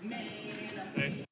Hey.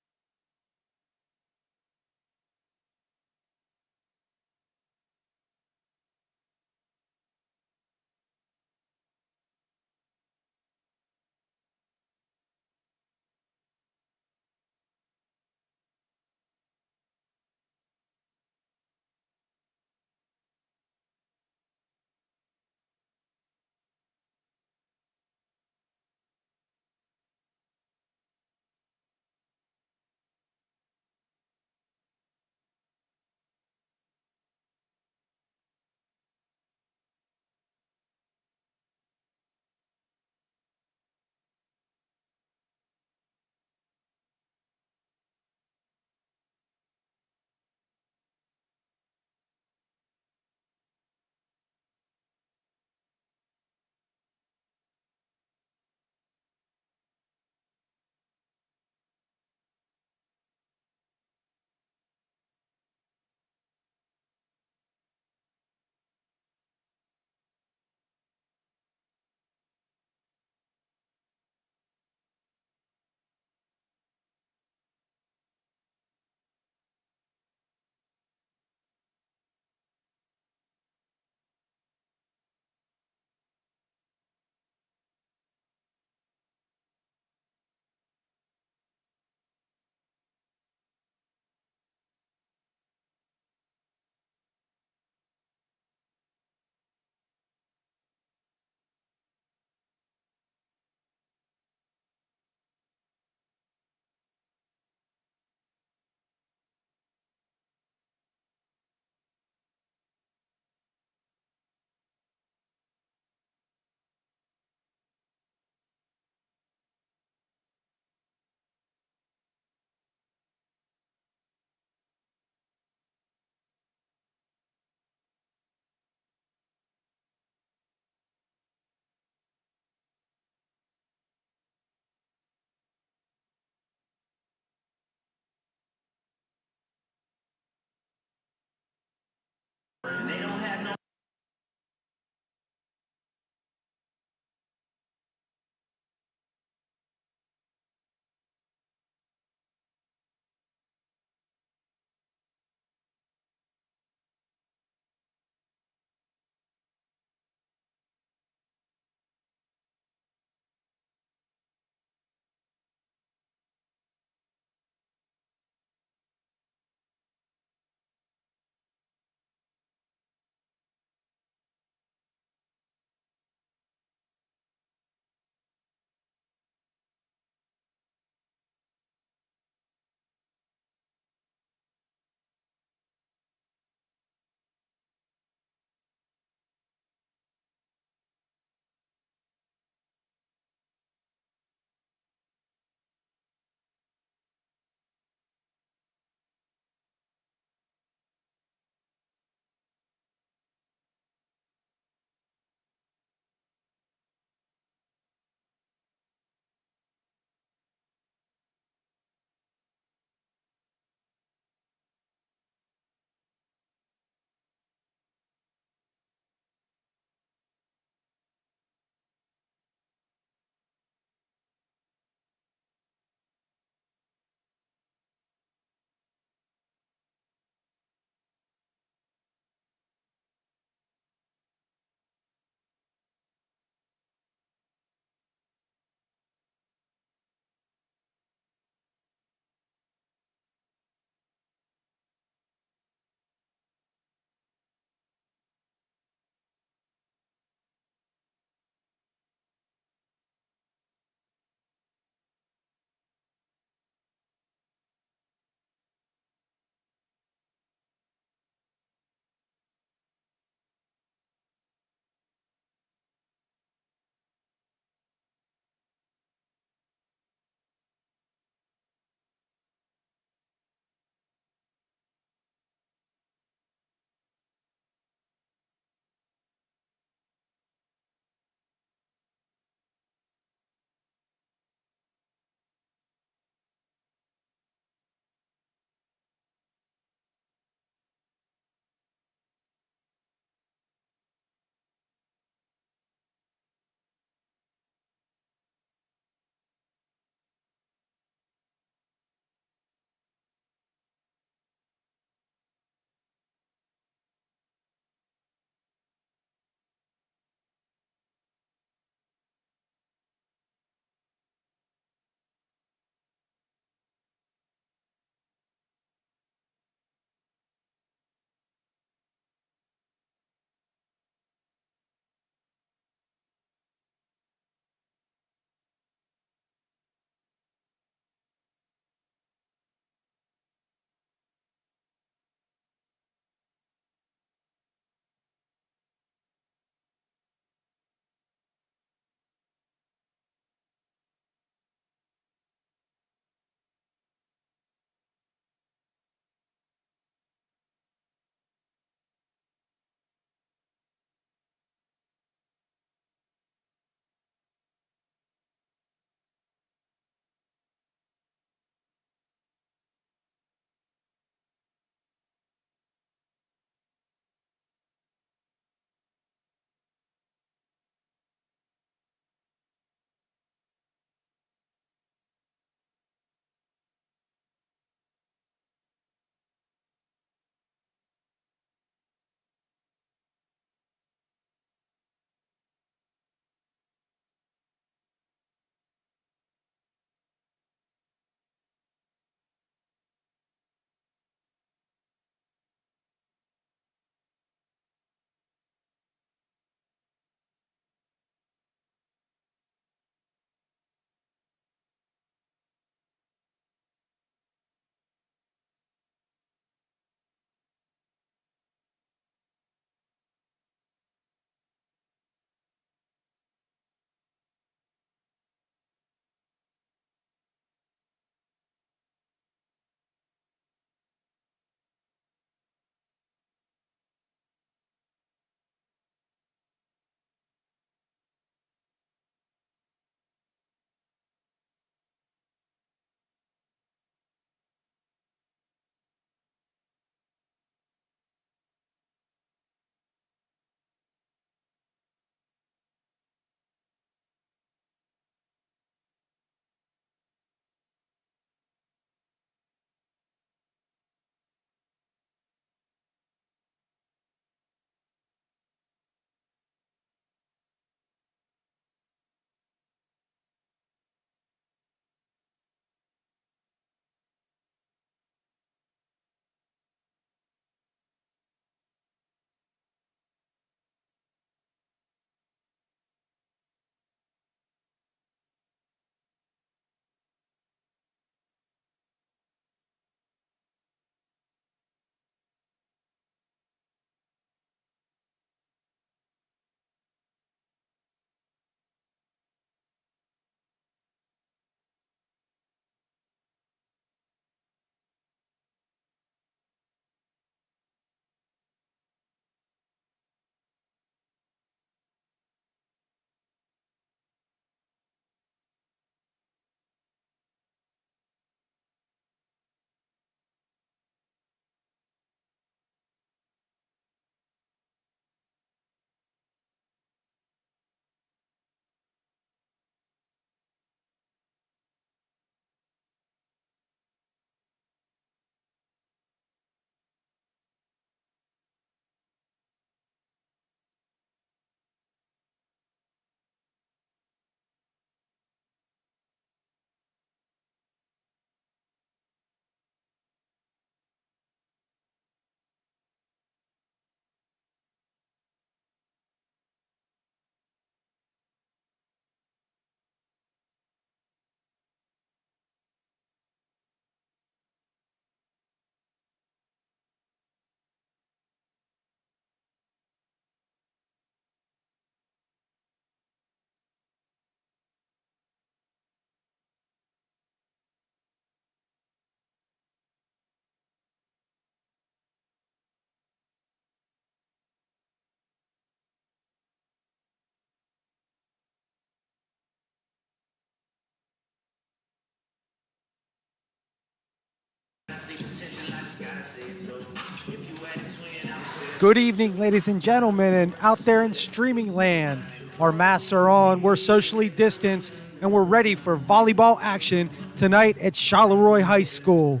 Good evening, ladies and gentlemen, and out there in streaming land. Our masks are on, we're socially distanced, and we're ready for volleyball action tonight at Charleroi High School.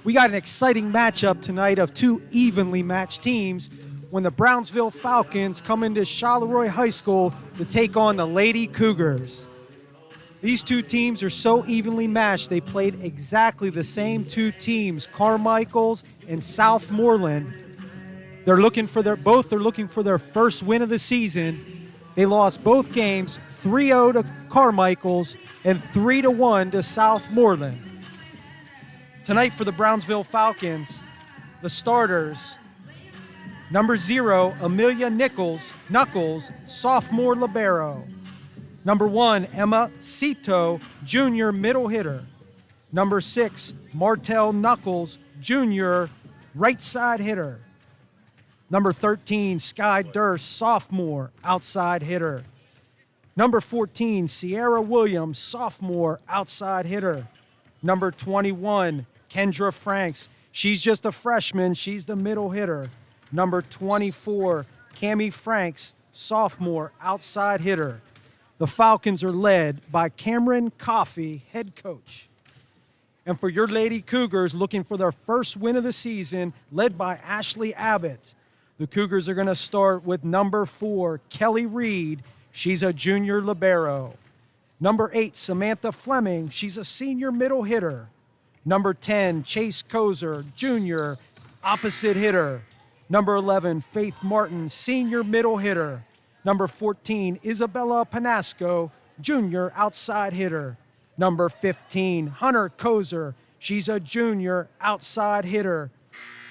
We got an exciting matchup tonight of two evenly matched teams when the Brownsville Falcons come into Charleroi High School to take on the Lady Cougars. These two teams are so evenly matched, they played exactly the same two teams, Carmichael's and Southmoreland. They're looking for their first win of the season. They lost both games, 3-0 to Carmichael's and 3-1 to Southmoreland. Tonight for the Brownsville Falcons, the starters, number 0, Amelia Knuckles, sophomore libero. Number 1, Emma Cito, junior middle hitter. Number 6, Martell Knuckles, junior right side hitter. Number 13, Sky Durst, sophomore outside hitter. Number 14, Sierra Williams, sophomore outside hitter. Number 21, Kendra Franks. She's just a freshman. She's the middle hitter. Number 24, Cami Franks, sophomore outside hitter. The Falcons are led by Cameron Coffey, head coach. And for your Lady Cougars, looking for their first win of the season, led by Ashley Abbott. The Cougars are going to start with number 4, Kelly Reed. She's a junior libero. Number 8, Samantha Fleming. She's a senior middle hitter. Number 10, Chase Kozer, junior opposite hitter. Number 11, Faith Martin, senior middle hitter. Number 14, Isabella Panasco, junior outside hitter. Number 15, Hunter Kozer. She's a junior outside hitter.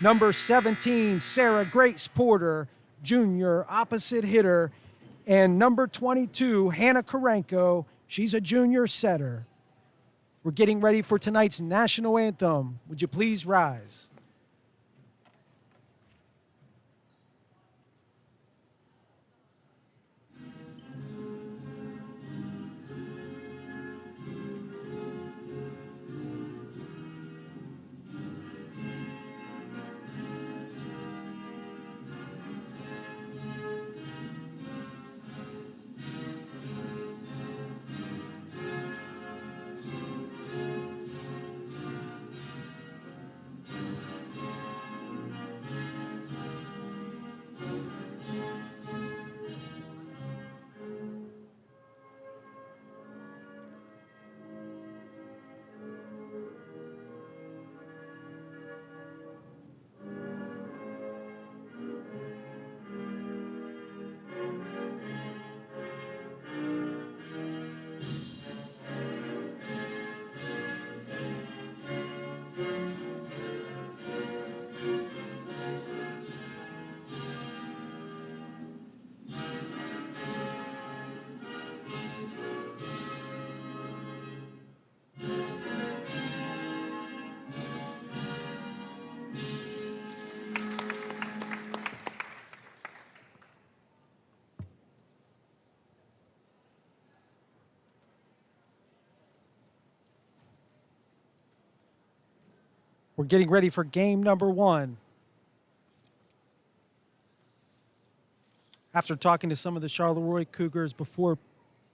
Number 17, Sarah Grace Porter, junior opposite hitter. And number 22, Hannah Karenko. She's a junior setter. We're getting ready for tonight's national anthem. Would you please rise? We're getting ready for game number 1. After talking to some of the Charleroi Cougars before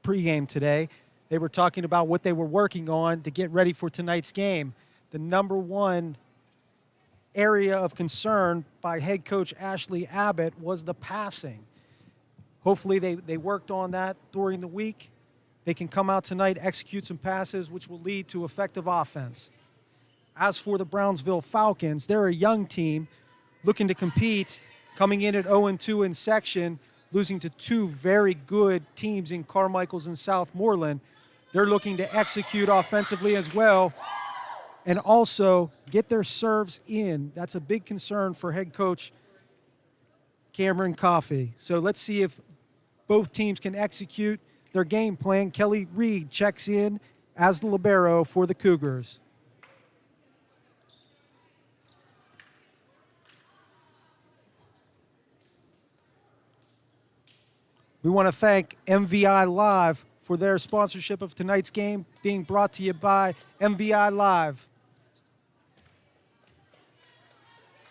pregame today, they were talking about what they were working on to get ready for tonight's game. The number 1 area of concern by head coach Ashley Abbott was the passing. Hopefully they worked on that during the week. They can come out tonight, execute some passes, which will lead to effective offense. As for the Brownsville Falcons, they're a young team looking to compete, coming in at 0-2 in section, losing to 2 very good teams in Carmichael's and Southmoreland. They're looking to execute offensively as well and also get their serves in. That's a big concern for head coach Cameron Coffey. So let's see if both teams can execute their game plan. Kelly Reed checks in as the libero for the Cougars. We want to thank MVI Live for their sponsorship of tonight's game, being brought to you by MVI Live.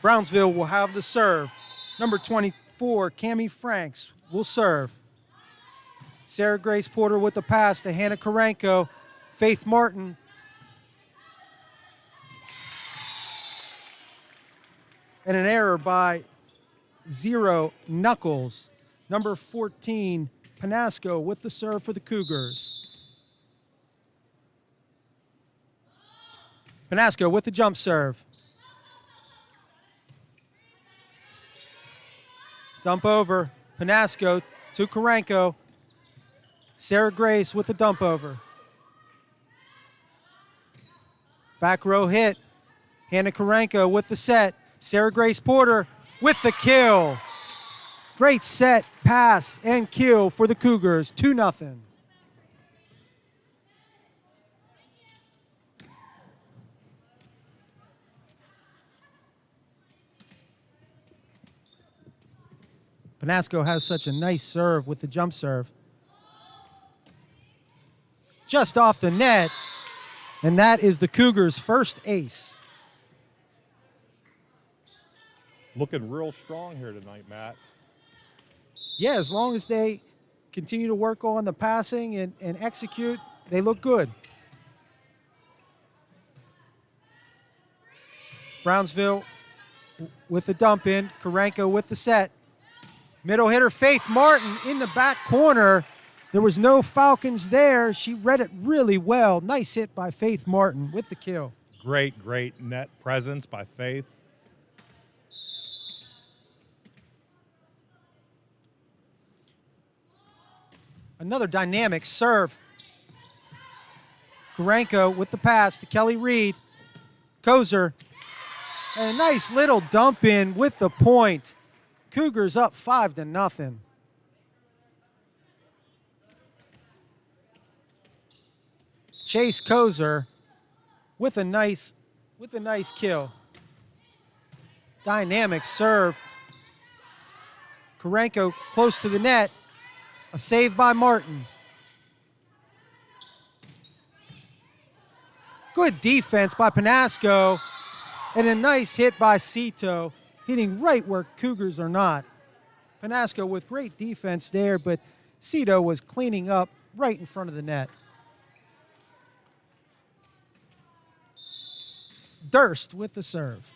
Brownsville will have the serve. Number 24, Cammie Franks will serve. Sarah Grace Porter with the pass to Hannah Karenko. Faith Martin. And an error by Zero Knuckles. Number 14, Panasco with the serve for the Cougars. Panasco with the jump serve. Dump over. Panasco to Karenko. Sarah Grace with the dump over. Back row hit. Hannah Karenko with the set. Sarah Grace Porter with the kill. Great set, pass, and kill for the Cougars, 2-0. Panasco has such a nice serve with the jump serve. Just off the net, and that is the Cougars' first ace. Looking real strong here tonight, Matt. Yeah, as long as they continue to work on the passing and execute, they look good. Brownsville with the dump in, Karenko with the set. Middle hitter Faith Martin in the back corner. There was no Falcons there. She read it really well. Nice hit by Faith Martin with the kill. Great net presence by Faith. Another dynamic serve. Karenko with the pass to Kelly Reed. Kozer. And a nice little dump in with the point. Cougars up 5-0. Chase Kozer with a nice kill. Dynamic serve. Karenko close to the net. A save by Martin. Good defense by Panasco. And a nice hit by Cito, hitting right where Cougars are not. Panasco with great defense there, but Cito was cleaning up right in front of the net. Durst with the serve.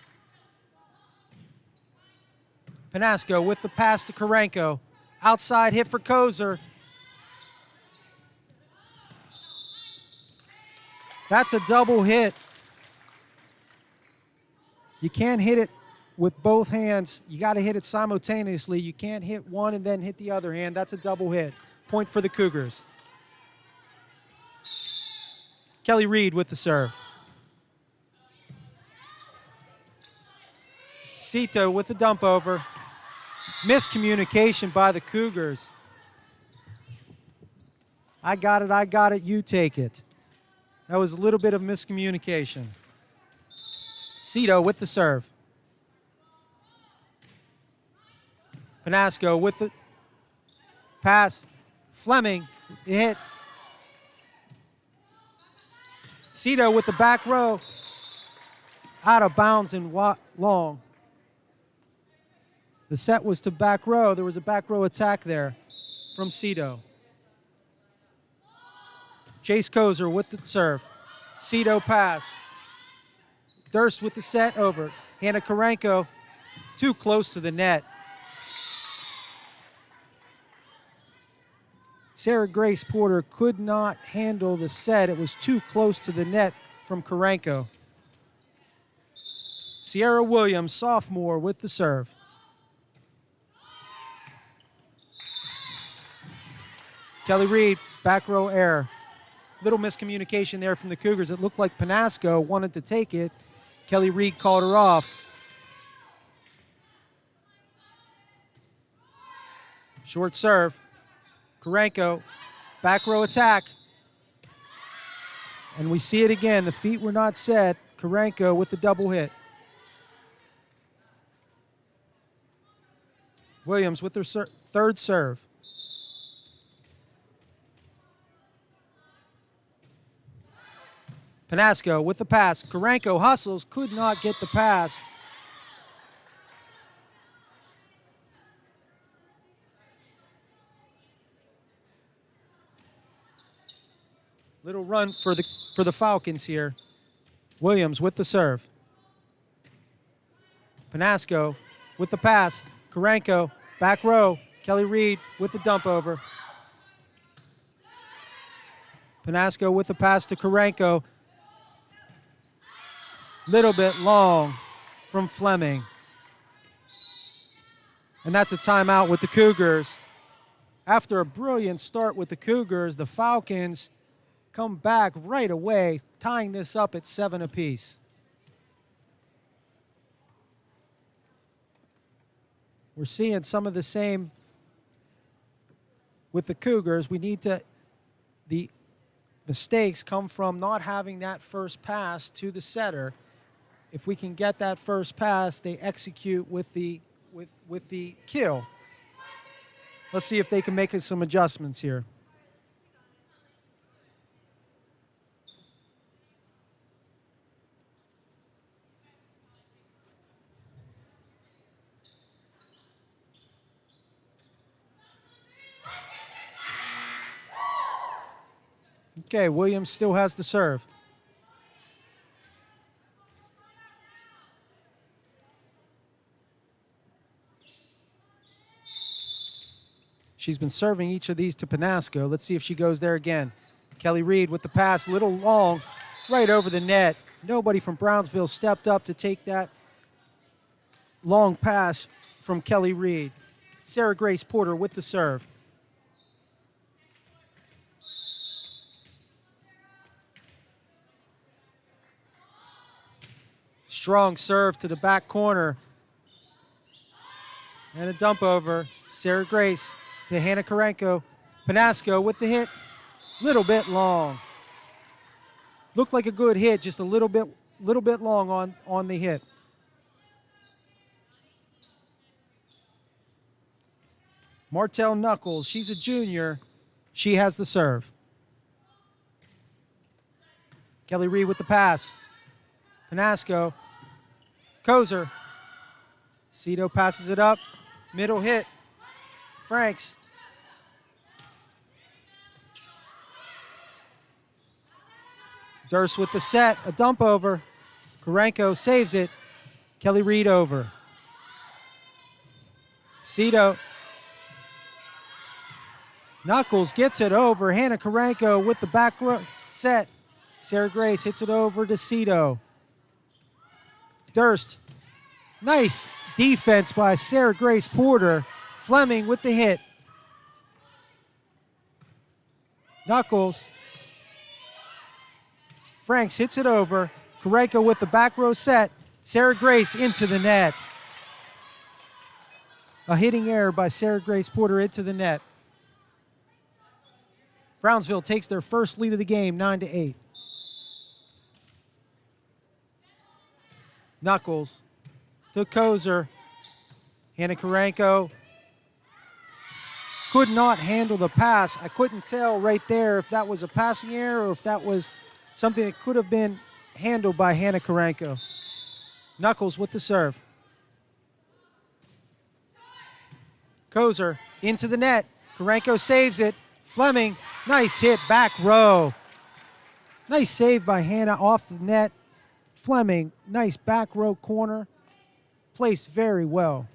Panasco with the pass to Karenko. Outside hit for Kozer. That's a double hit. You can't hit it with both hands. You got to hit it simultaneously. You can't hit one and then hit the other hand. That's a double hit. Point for the Cougars. Kelly Reed with the serve. Cito with the dump over. Miscommunication by the Cougars. I got it, you take it. That was a little bit of miscommunication. Cito with the serve. Panasco with the pass. Fleming, the hit. Cito with the back row. Out of bounds and long. The set was to back row. There was a back row attack there from Cito. Chase Kozer with the serve. Cito pass. Durst with the set over. Hannah Karenko too close to the net. Sarah Grace Porter could not handle the set. It was too close to the net from Karenko. Sierra Williams, sophomore, with the serve. Kelly Reed, back row error. Little miscommunication there from the Cougars. It looked like Panasco wanted to take it. Kelly Reed called her off. Short serve. Karenko, back row attack. And we see it again. The feet were not set. Karenko with the double hit. Williams with their third serve. Panasco with the pass. Karenko hustles, could not get the pass. Little run for the Falcons here. Williams with the serve. Panasco with the pass. Karenko, back row. Kelly Reed with the dump over. Panasco with the pass to Karenko. Little bit long from Fleming. And that's a timeout with the Cougars. After a brilliant start with the Cougars, the Falcons come back right away, tying this up at 7 apiece. We're seeing some of the same with the Cougars. The mistakes come from not having that first pass to the setter. If we can get that first pass, they execute with the kill. Let's see if they can make some adjustments here. Okay, Williams still has the serve. She's been serving each of these to Panasco. Let's see if she goes there again. Kelly Reed with the pass, little long, right over the net. Nobody from Brownsville stepped up to take that long pass from Kelly Reed. Sarah Grace Porter with the serve. Strong serve to the back corner. And a dump over. Sarah Grace to Hannah Karenko. Panasco with the hit. Little bit long. Looked like a good hit, just a little bit long on the hit. Martell Knuckles, she's a junior. She has the serve. Kelly Reed with the pass. Panasco. Kozer. Cito passes it up. Middle hit. Franks. Durst with the set. A dump over. Karenko saves it. Kelly Reed over. Cito. Knuckles gets it over. Hannah Karenko with the back row set. Sarah Grace hits it over to Cito. Durst. Nice defense by Sarah Grace Porter. Fleming with the hit. Knuckles. Franks hits it over. Karenko with the back row set. Sarah Grace into the net. A hitting error by Sarah Grace Porter into the net. Brownsville takes their first lead of the game, 9-8. Knuckles to Kozer. Hannah Karenko could not handle the pass. I couldn't tell right there if that was a passing error or if that was something that could have been handled by Hannah Karenko. Knuckles with the serve. Kozer into the net. Karenko saves it. Fleming, nice hit, back row. Nice save by Hannah off the net. Fleming, nice back row corner. Placed very well.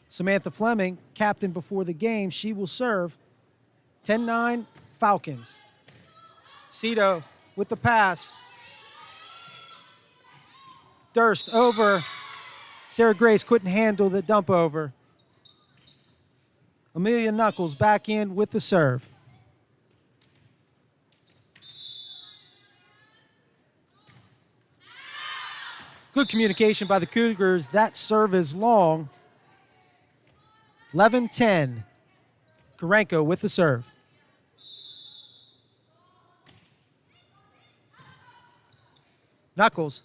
Samantha Fleming, captain before the game, she will serve. 10-9 Falcons. Cito with the pass. Durst over. Sarah Grace couldn't handle the dump over. Amelia Knuckles back in with the serve. Good communication by the Cougars. That serve is long. 11-10. Karenko with the serve. Knuckles.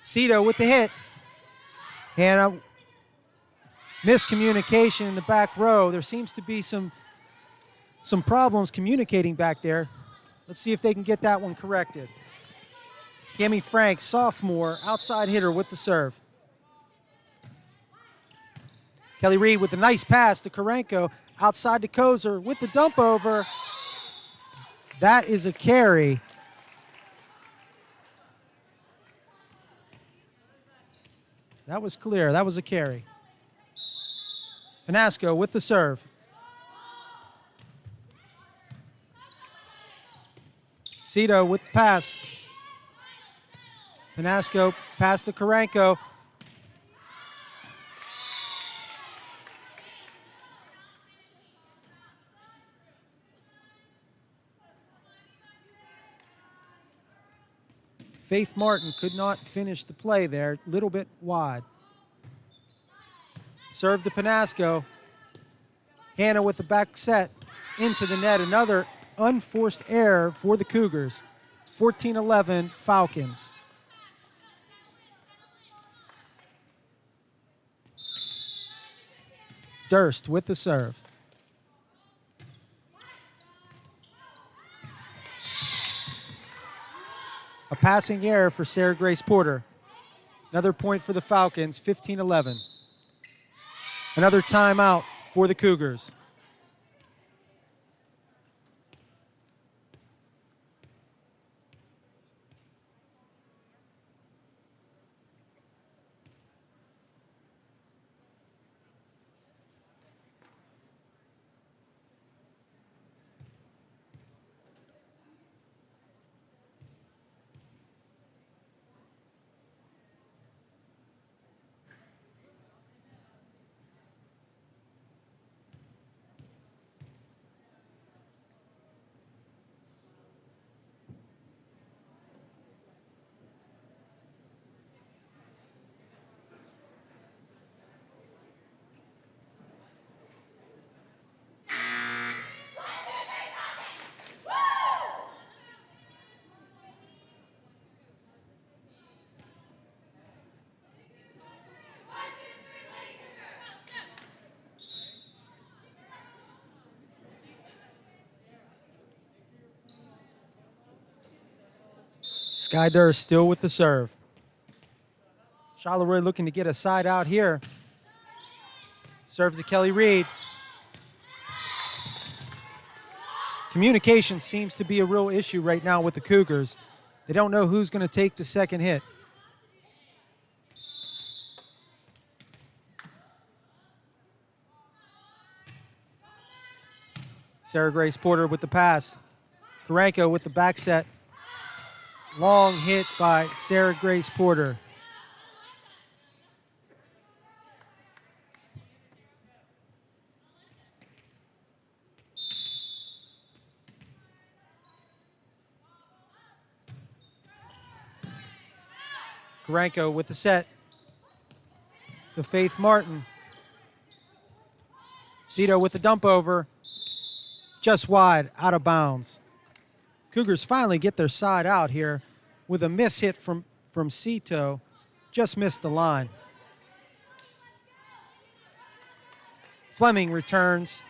Cito with the hit. Hannah, miscommunication in the back row. There seems to be some problems communicating back there. Let's see if they can get that one corrected. Cami Franks, sophomore, outside hitter with the serve. Kelly Reed with a nice pass to Karenko. Outside to Kozer with the dump over. That is a carry. That was clear. That was a carry. Panasco with the serve. Cito with the pass. Panasco pass to Karenko. Faith Martin could not finish the play there, a little bit wide. Serve to Panasco. Hannah with the back set into the net. Another unforced error for the Cougars. 14-11 Falcons. Durst with the serve. A passing error for Sarah Grace Porter. Another point for the Falcons, 15-11. Another timeout for the Cougars. Sky Durst still with the serve. Charleroi looking to get a side out here. Serve to Kelly Reed. Communication seems to be a real issue right now with the Cougars. They don't know who's going to take the second hit. Sarah Grace Porter with the pass. Karenko with the back set. Long hit by Sarah Grace Porter. Karenko with the set to Faith Martin. Cito with the dump over. Just wide, out of bounds. Cougars finally get their side out here with a miss hit from Cito. Just missed the line. Fleming returns.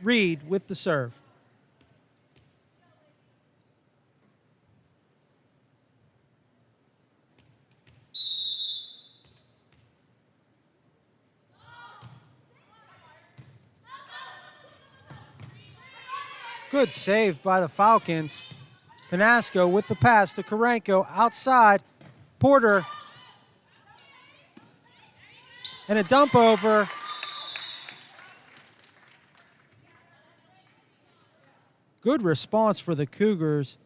Reed with the serve. Good save by the Falcons. Panasco with the pass to Karenko outside. Porter. And a dump over. Good response for the Cougars.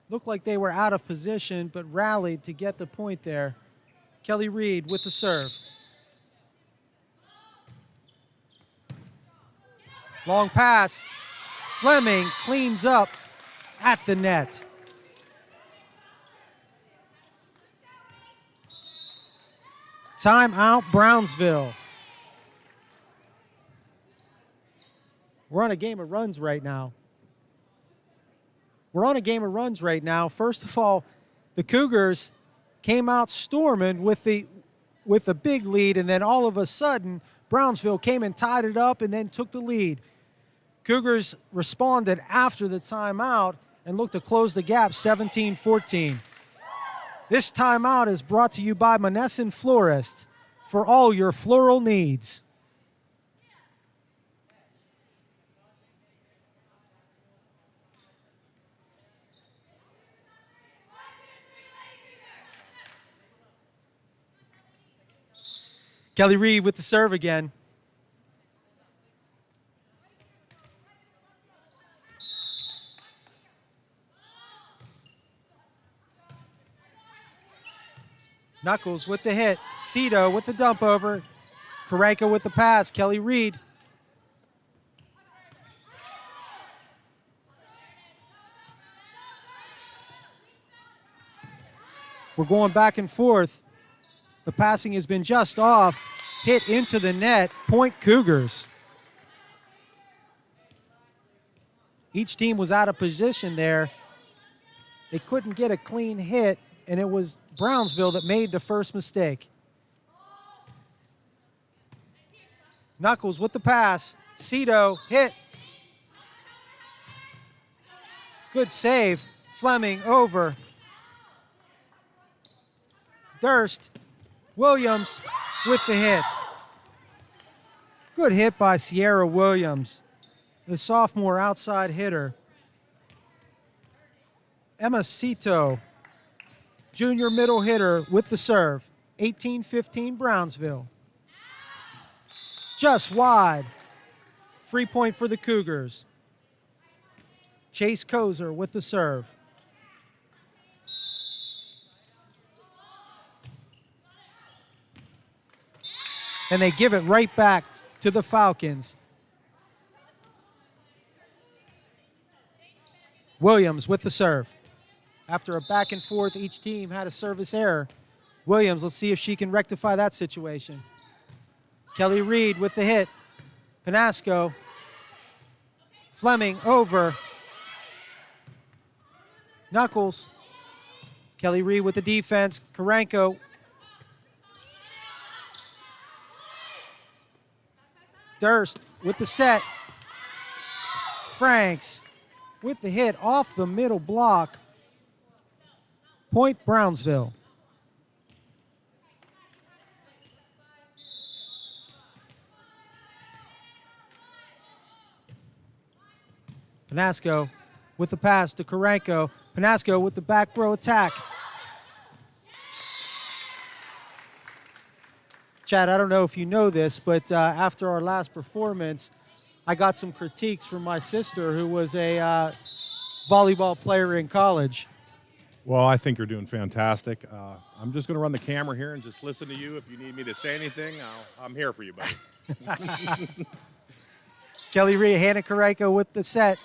Looked like they were out of position, but rallied to get the point there. Kelly Reed with the serve. Long pass. Fleming cleans up at the net. Timeout, Brownsville. We're on a game of runs right now. First of all, the Cougars came out storming with a big lead, and then all of a sudden, Brownsville came and tied it up and then took the lead. Cougars responded after the timeout and looked to close the gap 17-14. This timeout is brought to you by Monessen Florists. for all your floral needs. Kelly Reed with the serve again. Knuckles with the hit. Cito with the dump over. Karenka with the pass. Kelly Reed. We're going back and forth. The passing has been just off. Hit into the net. Point Cougars. Each team was out of position there. They couldn't get a clean hit, and it was Brownsville that made the first mistake. Knuckles with the pass. Cito hit. Good save. Fleming over. Durst. Williams with the hit. Good hit by Sierra Williams, the sophomore outside hitter. Emma Cito, junior middle hitter with the serve. 18-15 Brownsville. Just wide. Free point for the Cougars. Chase Kozer with the serve. And they give it right back to the Falcons. Williams with the serve. After a back and forth, each team had a service error. Williams, let's see if she can rectify that situation. Kelly Reed with the hit. Panasco. Fleming over. Knuckles. Kelly Reed with the defense. Karenko. Durst with the set. Franks with the hit off the middle block. Point Brownsville. Panasco with the pass to Karenko. Panasco with the back row attack. Chad, I don't know if you know this, but after our last performance, I got some critiques from my sister, who was a volleyball player in college. Well, I think you're doing fantastic. I'm just going to run the camera here and just listen to you. If you need me to say anything, I'm here for you, buddy. Kelly Reed, Hannah Karenko with the set.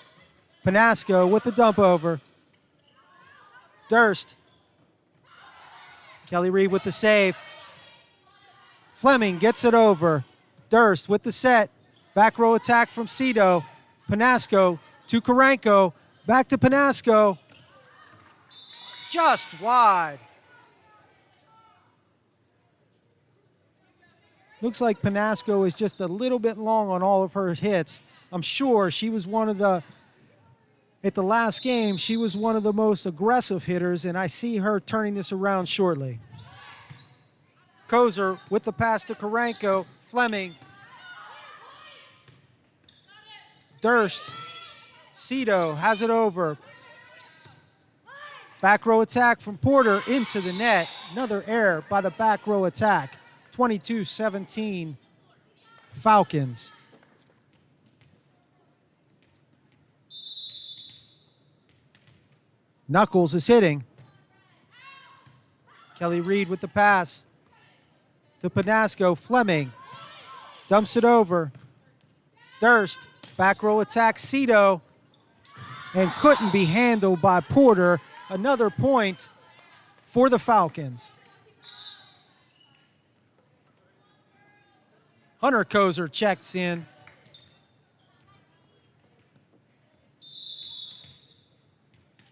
Panasco with the dump over. Durst. Kelly Reed with the save. Fleming gets it over. Durst with the set. Back row attack from Cito. Panasco to Karenko. Back to Panasco. Just wide. Looks like Panasco is just a little bit long on all of her hits. I'm sure she was one of the, at the last game, she was one of the most aggressive hitters, and I see her turning this around shortly. Kozer with the pass to Karenko. Fleming. Durst. Cito has it over. Back row attack from Porter into the net. Another error by the back row attack. 22-17 Falcons. Knuckles is hitting. Kelly Reed with the pass to Panasco. Fleming dumps it over. Durst, back row attack, Cito, and couldn't be handled by Porter. Another point for the Falcons. Hunter Kozer checks in.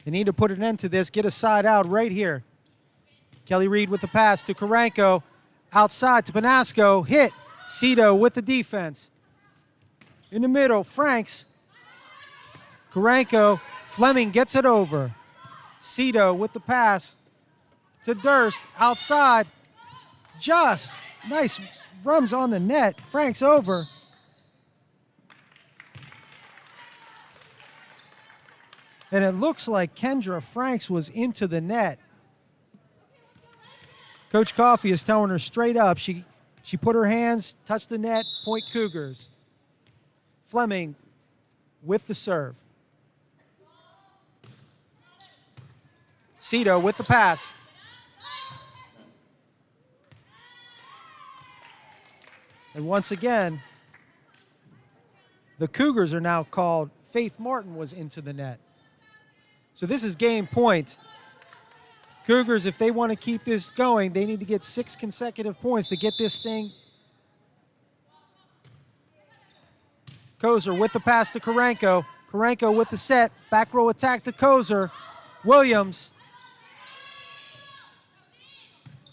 They need to put an end to this, get a side out right here. Kelly Reed with the pass to Karenko. Outside to Panasco. Hit. Cito with the defense. In the middle, Franks. Karenko. Fleming gets it over. Cito with the pass to Durst. Outside. Just Nice runs on the net. Frank's over. And it looks like Kendra Franks was into the net. Coach Coffey is telling her straight up. She put her hands, touched the net, point Cougars. Fleming with the serve. Cito with the pass. And once again, the Cougars are now called. Faith Martin was into the net. So this is game point. Cougars, if they want to keep this going, they need to get 6 consecutive points to get this thing. Kozer with the pass to Karenko. Karenko with the set. Back row attack to Kozer. Williams.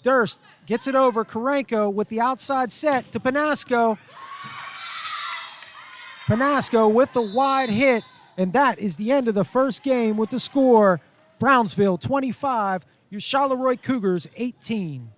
Durst gets it over. Karenko with the outside set to Panasco. Panasco with the wide hit. And that is the end of the first game with the score. Brownsville 25, your Charleroi Cougars 18.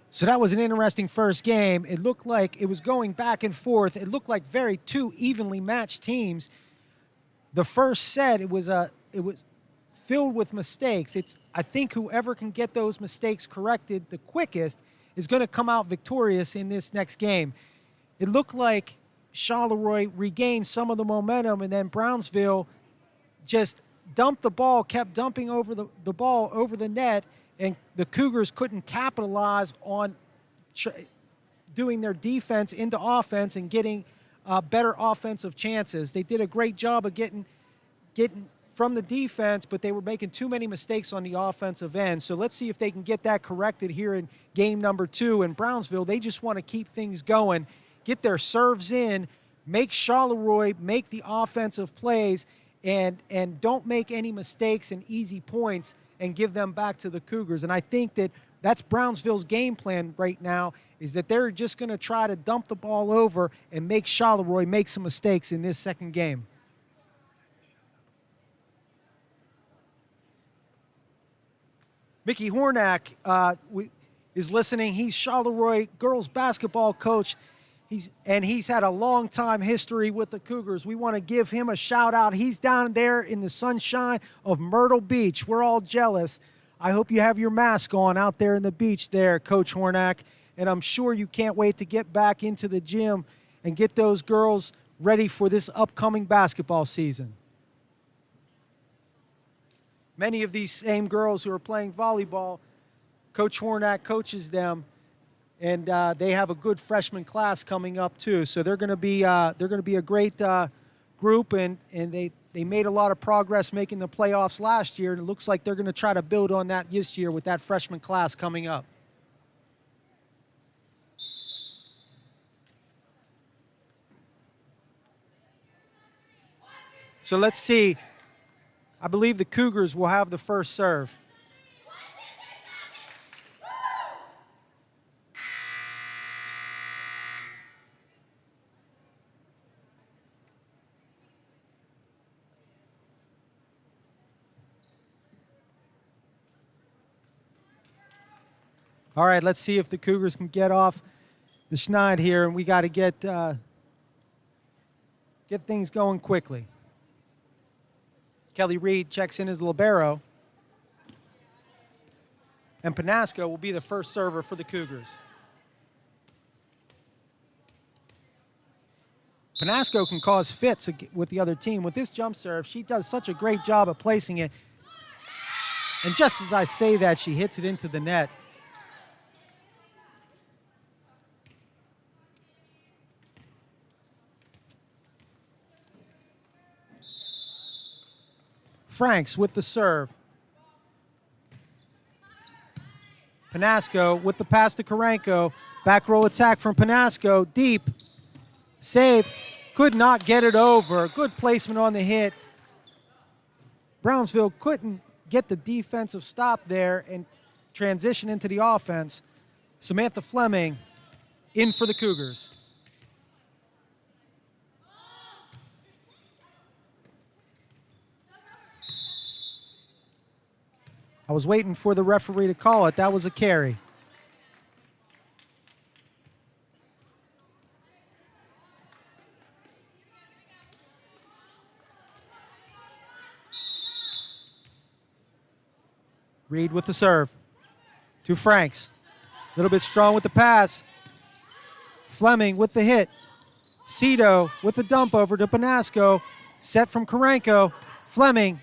So that was an interesting first game. It looked like it was going back and forth. It looked like very two evenly matched teams. The first set, it was filled with mistakes. I think whoever can get those mistakes corrected the quickest is going to come out victorious in this next game. It looked like Charleroi regained some of the momentum, and then Brownsville just dumped the ball, kept dumping over the ball over the net, and the Cougars couldn't capitalize on doing their defense into offense and getting better offensive chances. They did a great job of getting from the defense, but they were making too many mistakes on the offensive end. So let's see if they can get that corrected here in game number 2. In Brownsville, they just want to keep things going, get their serves in, make Charleroi make the offensive plays, and don't make any mistakes and easy points and give them back to the Cougars. And I think that's Brownsville's game plan right now, is that they're just going to try to dump the ball over and make Charleroi make some mistakes in this second game. Mickey Hornack is listening. He's Charleroi girls basketball coach. He's had a long time history with the Cougars. We want to give him a shout out. He's down there in the sunshine of Myrtle Beach. We're all jealous. I hope you have your mask on out there in the beach there, Coach Hornack. And I'm sure you can't wait to get back into the gym and get those girls ready for this upcoming basketball season. Many of these same girls who are playing volleyball, Coach Hornack coaches them. And they have a good freshman class coming up too, so they're going to be a great group, and they made a lot of progress making the playoffs last year, and it looks like they're going to try to build on that this year with that freshman class coming up. So let's see. I believe the Cougars will have the first serve. All right, let's see if the Cougars can get off the schneid here, and we got to get things going quickly. Kelly Reed checks in as libero, and Panasco will be the first server for the Cougars. Panasco can cause fits with the other team. With this jump serve, she does such a great job of placing it. And just as I say that, she hits it into the net. Franks with the serve. Panasco with the pass to Karenko. Back row attack from Panasco. Deep. Save. Could not get it over. Good placement on the hit. Brownsville couldn't get the defensive stop there and transition into the offense. Samantha Fleming in for the Cougars. I was waiting for the referee to call it. That was a carry. Reed with the serve to Franks. A little bit strong with the pass. Fleming with the hit. Cito with the dump over to Panasco. Set from Karenko. Fleming.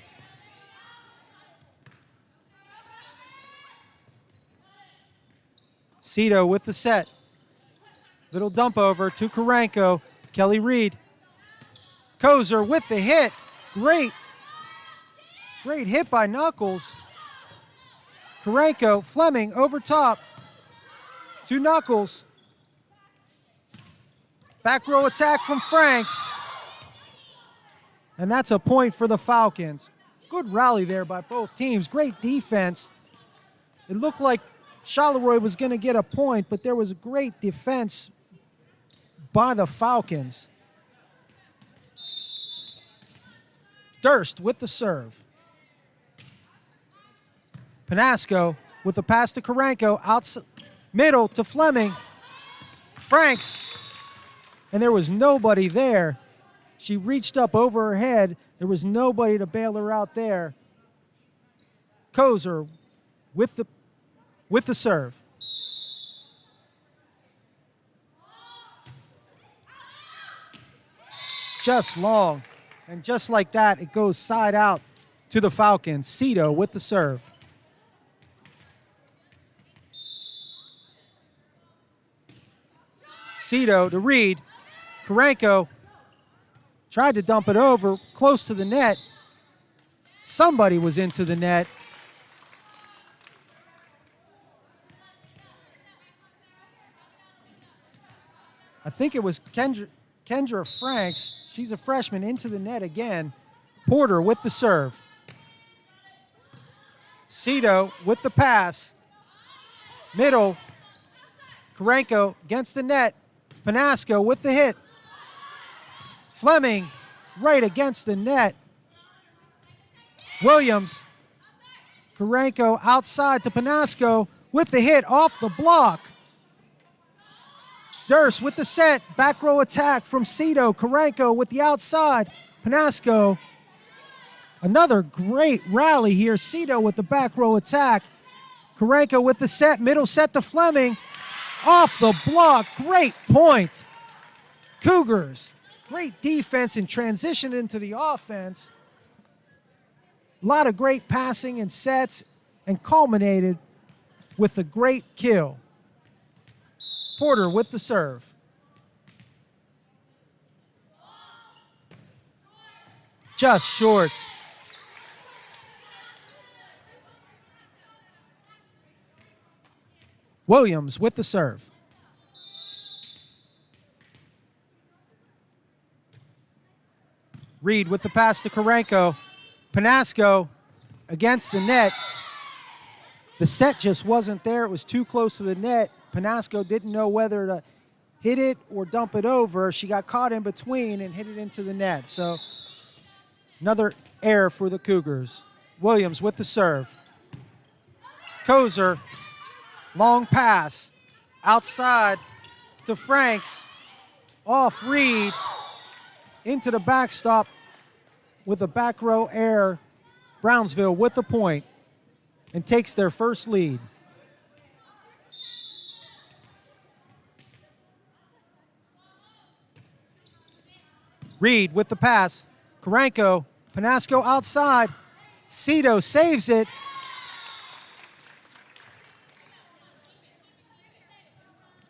Cito with the set. Little dump over to Karenko. Kelly Reed. Kozer with the hit. Great hit by Knuckles. Karenko, Fleming over top to Knuckles. Back row attack from Franks. And that's a point for the Falcons. Good rally there by both teams. Great defense. It looked like Charleroi was going to get a point, but there was great defense by the Falcons. Durst with the serve. Panasco with the pass to Karenko, outside, middle to Fleming. Franks, and there was nobody there. She reached up over her head. There was nobody to bail her out there. Kozer with the serve. Just long, and just like that, it goes side out to the Falcons. Cito with the serve. Cito to Reed. Karenko tried to dump it over, close to the net. Somebody was into the net. I think it was Kendra Franks. She's a freshman, into the net again. Porter with the serve. Cito with the pass. Middle. Karenko against the net. Panasco with the hit. Fleming right against the net. Williams. Karenko outside to Panasco with the hit off the block. Durst with the set. Back row attack from Cito. Karenko with the outside. Panasco. Another great rally here. Cito with the back row attack. Karenko with the set. Middle set to Fleming. Off the block. Great point. Cougars. Great defense and transition into the offense. A lot of great passing and sets, and culminated with a great kill. Porter with the serve. Just short. Williams with the serve. Reed with the pass to Karenko. Panasco against the net. The set just wasn't there. It was too close to the net. Panasco didn't know whether to hit it or dump it over. She got caught in between and hit it into the net. So another error for the Cougars. Williams with the serve. Kozer, long pass, outside to Franks, off Reed, into the backstop with a back row error. Brownsville with the point and takes their first lead. Reed with the pass. Karenko, Panasco outside. Cito saves it.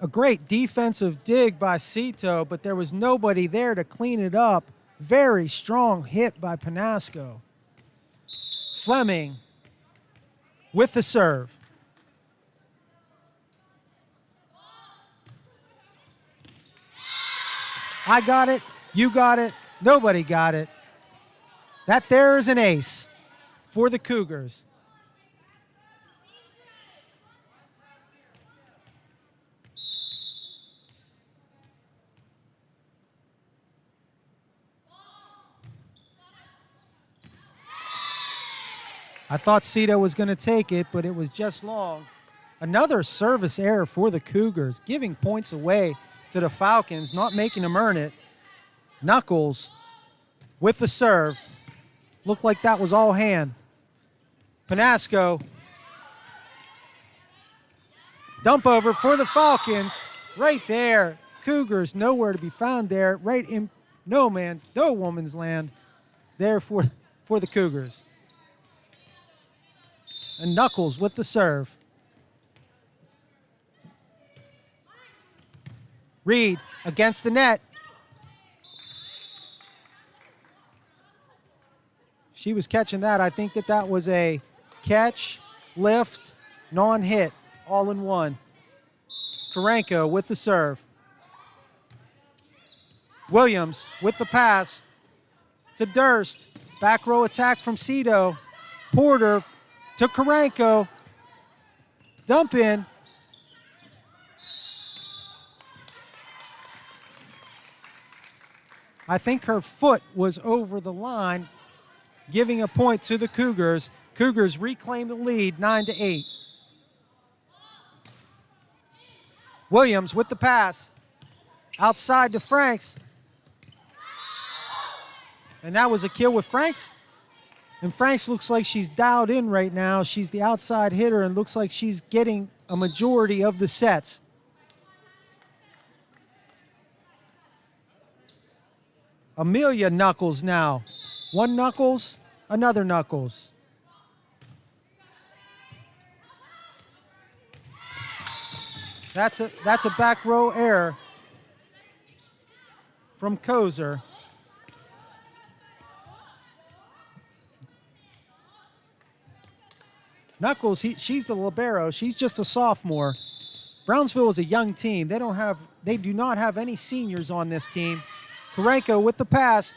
A great defensive dig by Cito, but there was nobody there to clean it up. Very strong hit by Panasco. Fleming with the serve. I got it. You got it. Nobody got it. That there is an ace for the Cougars. I thought Cito was going to take it, but it was just long. Another service error for the Cougars, giving points away to the Falcons, not making them earn it. Knuckles with the serve. Looked like that was all hand. Panasco. Dump over for the Falcons. Right there. Cougars nowhere to be found there. Right in no woman's land there for the Cougars. And Knuckles with the serve. Reed against the net. She was catching that. I think that was a catch, lift, non-hit, all in one. Karenko with the serve. Williams with the pass to Durst. Back row attack from Cito. Porter to Karenko. Dump in. I think her foot was over the line, giving a point to the Cougars. Cougars reclaim the lead, 9-8. Williams with the pass. Outside to Franks. And that was a kill with Franks. And Franks looks like she's dialed in right now. She's the outside hitter and looks like she's getting a majority of the sets. Amelia Knuckles now. One Knuckles, another Knuckles. That's a back row error from Kozer. Knuckles, she's the libero. She's just a sophomore. Brownsville is a young team. They do not have any seniors on this team. Karenko with the pass.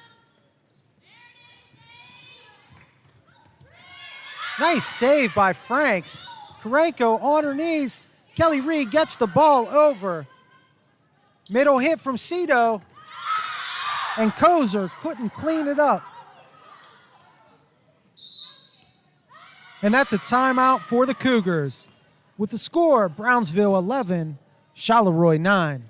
Nice save by Franks. Karenko on her knees. Kelly Reed gets the ball over. Middle hit from Cito. And Kozer couldn't clean it up. And that's a timeout for the Cougars. With the score, Brownsville 11, Charleroi 9.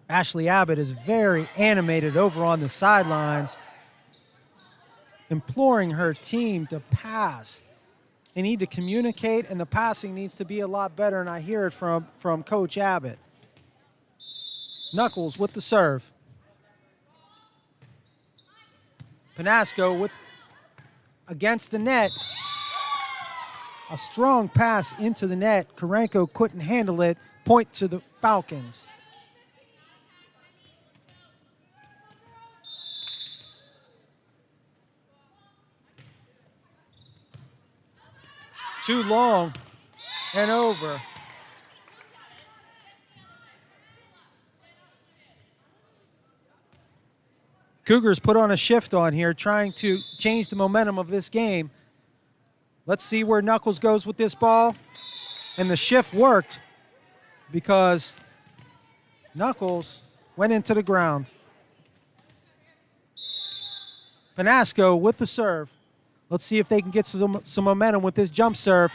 Ashley Abbott is very animated over on the sidelines, imploring her team to pass. They need to communicate, and the passing needs to be a lot better, and I hear it from Coach Abbott. Knuckles with the serve. Panasco against the net. A strong pass into the net. Karenko couldn't handle it. Point to the Falcons. Too long and over. Cougars put on a shift on here, trying to change the momentum of this game. Let's see where Knuckles goes with this ball. And the shift worked because Knuckles went into the ground. Panasco with the serve. Let's see if they can get some momentum with this jump serve.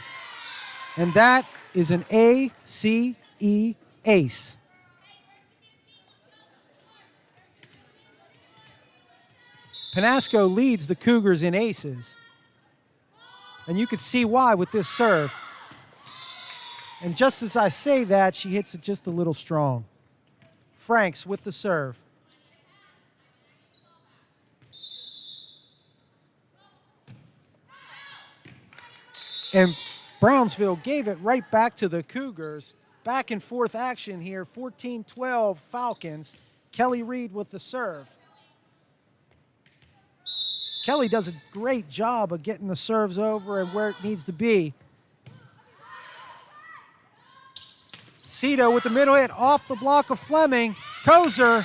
And that is an ACE ace. Panasco leads the Cougars in aces. And you can see why with this serve. And just as I say that, she hits it just a little strong. Franks with the serve. And Brownsville gave it right back to the Cougars. Back and forth action here, 14-12 Falcons. Kelly Reed with the serve. Kelly does a great job of getting the serves over and where it needs to be. Cito with the middle hit off the block of Fleming. Kozer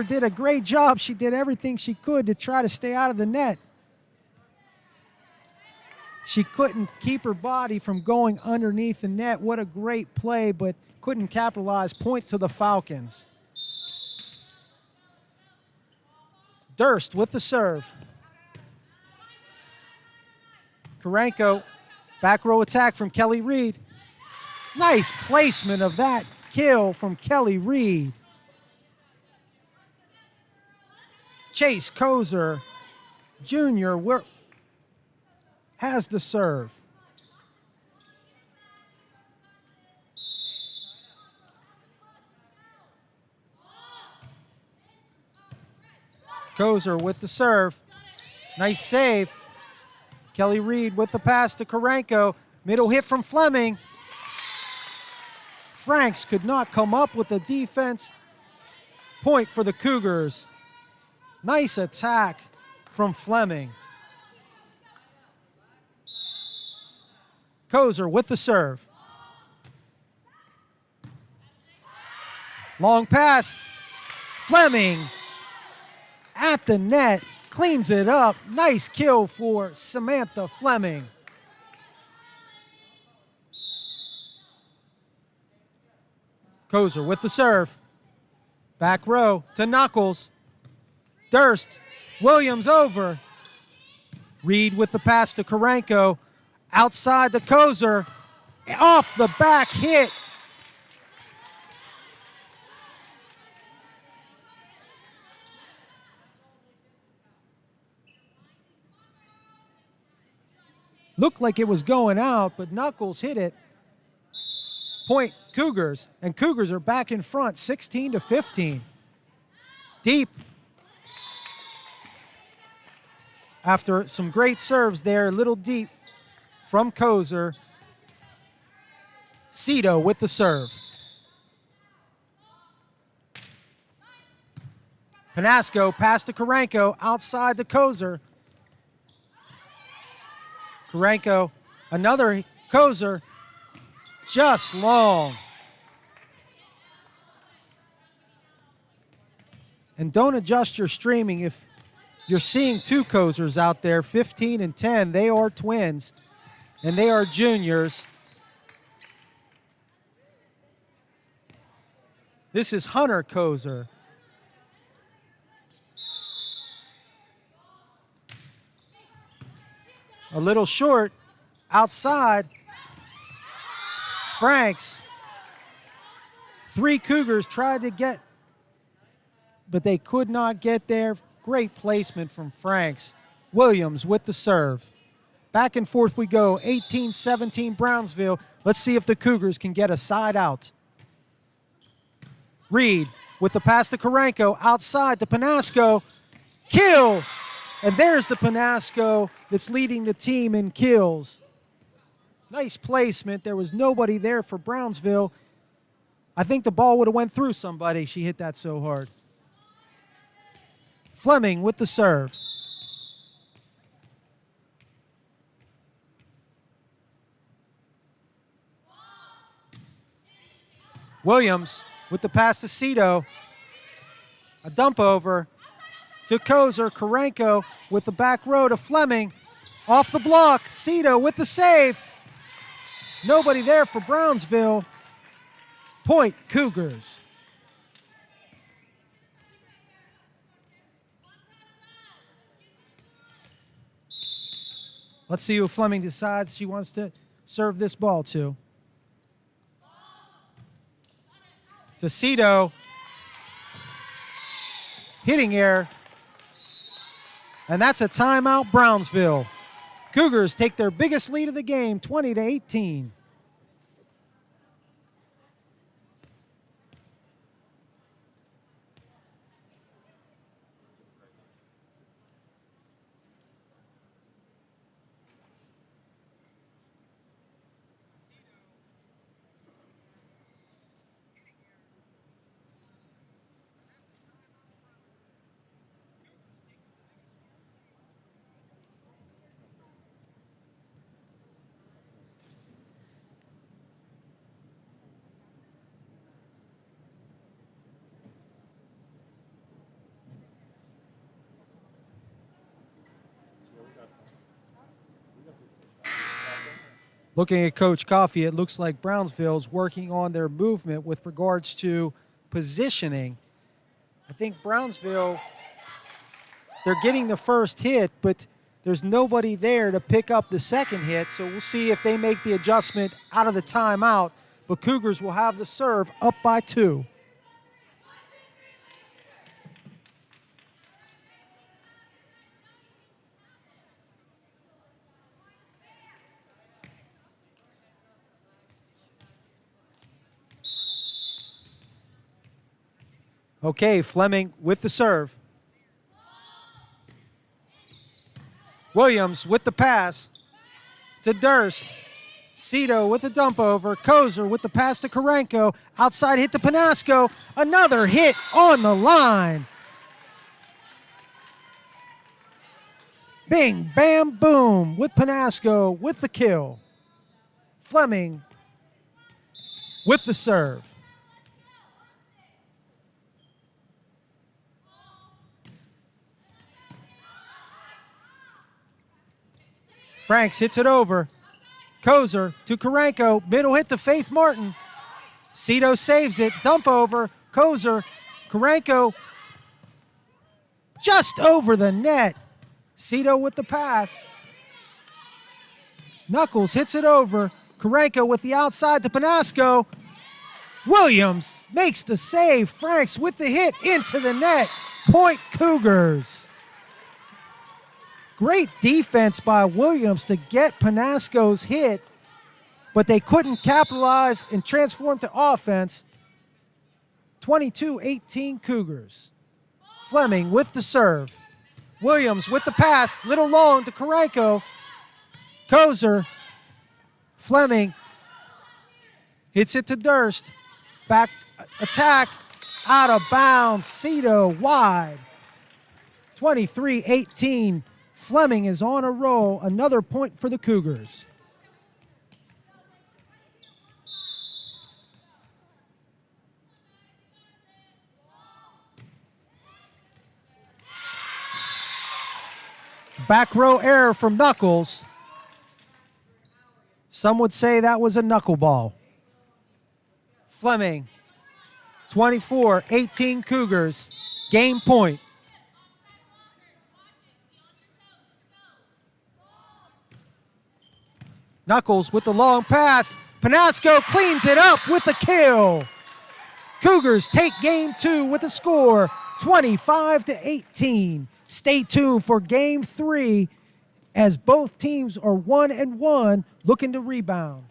did a great job. She did everything she could to try to stay out of the net. She couldn't keep her body from going underneath the net. What a great play, but couldn't capitalize. Point to the Falcons. Durst with the serve. Karenko, back row attack from Kelly Reed. Nice placement of that kill from Kelly Reed. Chase Kozer Jr. has the serve. Kozer with the serve. Nice save. Kelly Reed with the pass to Karenko. Middle hit from Fleming. Franks could not come up with the defense. Point for the Cougars. Nice attack from Fleming. Kozer with the serve. Long pass. Fleming at the net, cleans it up. Nice kill for Samantha Fleming. Kozer with the serve. Back row to Knuckles. Durst. Williams over. Reed with the pass to Karenko. Outside to Kozer. Off the back hit. Looked like it was going out, but Knuckles hit it. Point Cougars, and Cougars are back in front, 16-15. Deep. After some great serves there, a little deep from Kozer. Cito with the serve. Panasco pass to Karenko, outside to Kozer. Karenko, another Kozer, just long. And don't adjust your streaming if you're seeing two Kozers out there, 15 and 10. They are twins, and they are juniors. This is Hunter Kozer. A little short, outside. Franks. Three Cougars tried to get, but they could not get there. Great placement from Franks. Williams with the serve. Back and forth we go, 18-17 Brownsville. Let's see if the Cougars can get a side out. Reed with the pass to Karenko, outside to Panasco. Kill! And there's the Panasco that's leading the team in kills. Nice placement. There was nobody there for Brownsville. I think the ball would have went through somebody. She hit that so hard. Fleming with the serve. Williams with the pass to Cito. A dump over to Kozer. Karenko with the back row to Fleming. Off the block. Cito with the save. Nobody there for Brownsville. Point Cougars. Let's see who Fleming decides she wants to serve this ball to. To Cito. Hitting error. And that's a timeout, Brownsville. Cougars take their biggest lead of the game, 20-18. Looking at Coach Coffey, it looks like Brownsville's working on their movement with regards to positioning. I think Brownsville, they're getting the first hit, but there's nobody there to pick up the second hit, so we'll see if they make the adjustment out of the timeout. But Cougars will have the serve up by 2. Okay, Fleming with the serve. Williams with the pass to Durst. Cito with the dump over. Kozer with the pass to Karenko. Outside hit to Panasco. Another hit on the line. Bing, bam, boom with Panasco with the kill. Fleming with the serve. Franks hits it over. Kozer to Karenko. Middle hit to Faith Martin. Cito saves it. Dump over. Kozer. Karenko just over the net. Cito with the pass. Knuckles hits it over. Karenko with the outside to Panasco. Williams makes the save. Franks with the hit into the net. Point Cougars. Great defense by Williams to get Panasco's hit, but they couldn't capitalize and transform to offense. 22-18 Cougars. Fleming with the serve. Williams with the pass, little long to Karenko. Kozer. Fleming hits it to Durst. Back attack, out of bounds. Cito wide. 23-18. Fleming is on a roll. Another point for the Cougars. Back row error from Knuckles. Some would say that was a knuckleball. Fleming, 24-18 Cougars. Game point. Knuckles with the long pass. Panasco cleans it up with a kill. Cougars take game 2 with a score 25-18. Stay tuned for game 3 as both teams are 1-1 looking to rebound.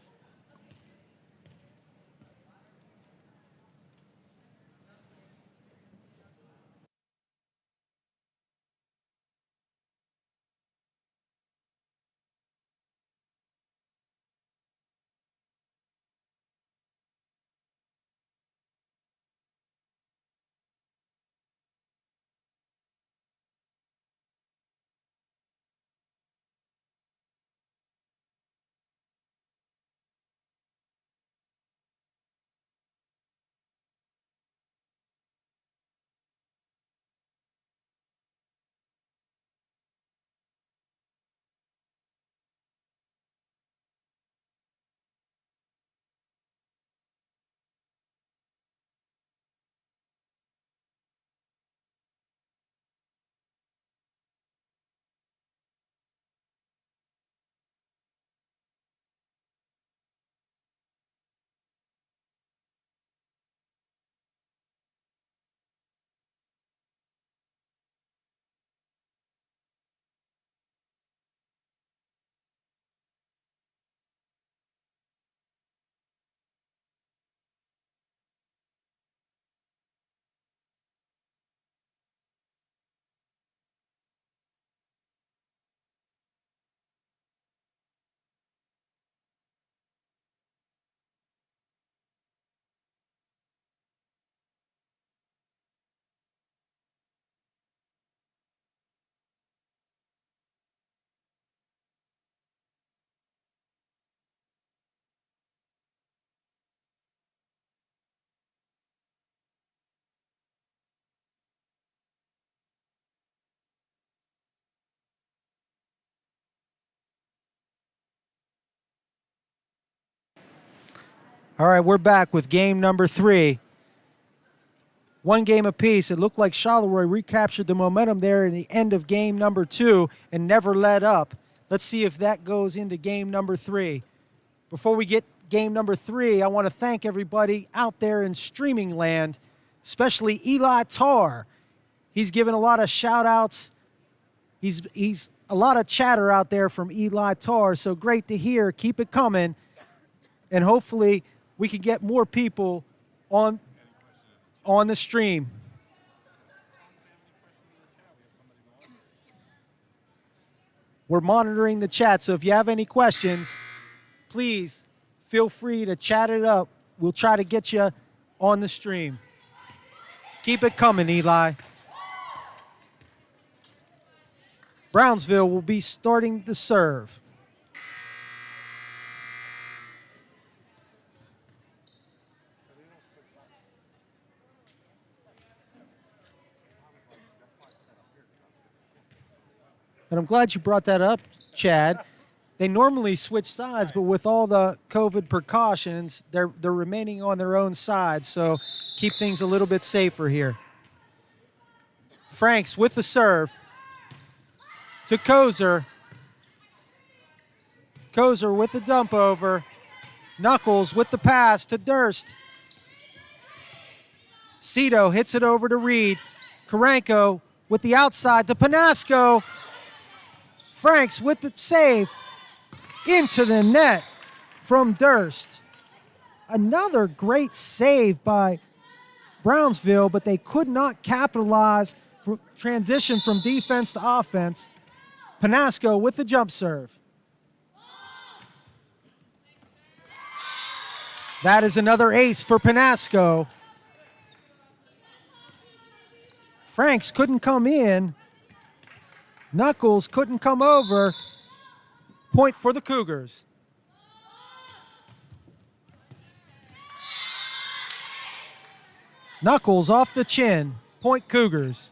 All right, we're back with game number 3. One game apiece. It looked like Charleroi recaptured the momentum there in the end of game number 2 and never let up. Let's see if that goes into game number 3. Before we get game number 3, I want to thank everybody out there in streaming land, especially Eli Tarr. He's given a lot of shout-outs. He's a lot of chatter out there from Eli Tarr, so great to hear. Keep it coming, and hopefully we can get more people on the stream. We're monitoring the chat, so if you have any questions, please feel free to chat it up. We'll try to get you on the stream. Keep it coming, Eli. Brownsville will be starting the serve. And I'm glad you brought that up, Chad. They normally switch sides, but with all the COVID precautions, they're remaining on their own side, so keep things a little bit safer here. Franks with the serve to Kozer. Kozer with the dump over. Knuckles with the pass to Durst. Cito hits it over to Reed. Karanko with the outside to Panasco. Franks with the save into the net from Durst. Another great save by Brownsville, but they could not capitalize for transition from defense to offense. Panasco with the jump serve. That is another ace for Panasco. Franks couldn't come in. Knuckles couldn't come over. Point for the Cougars. Knuckles off the chin. Point Cougars.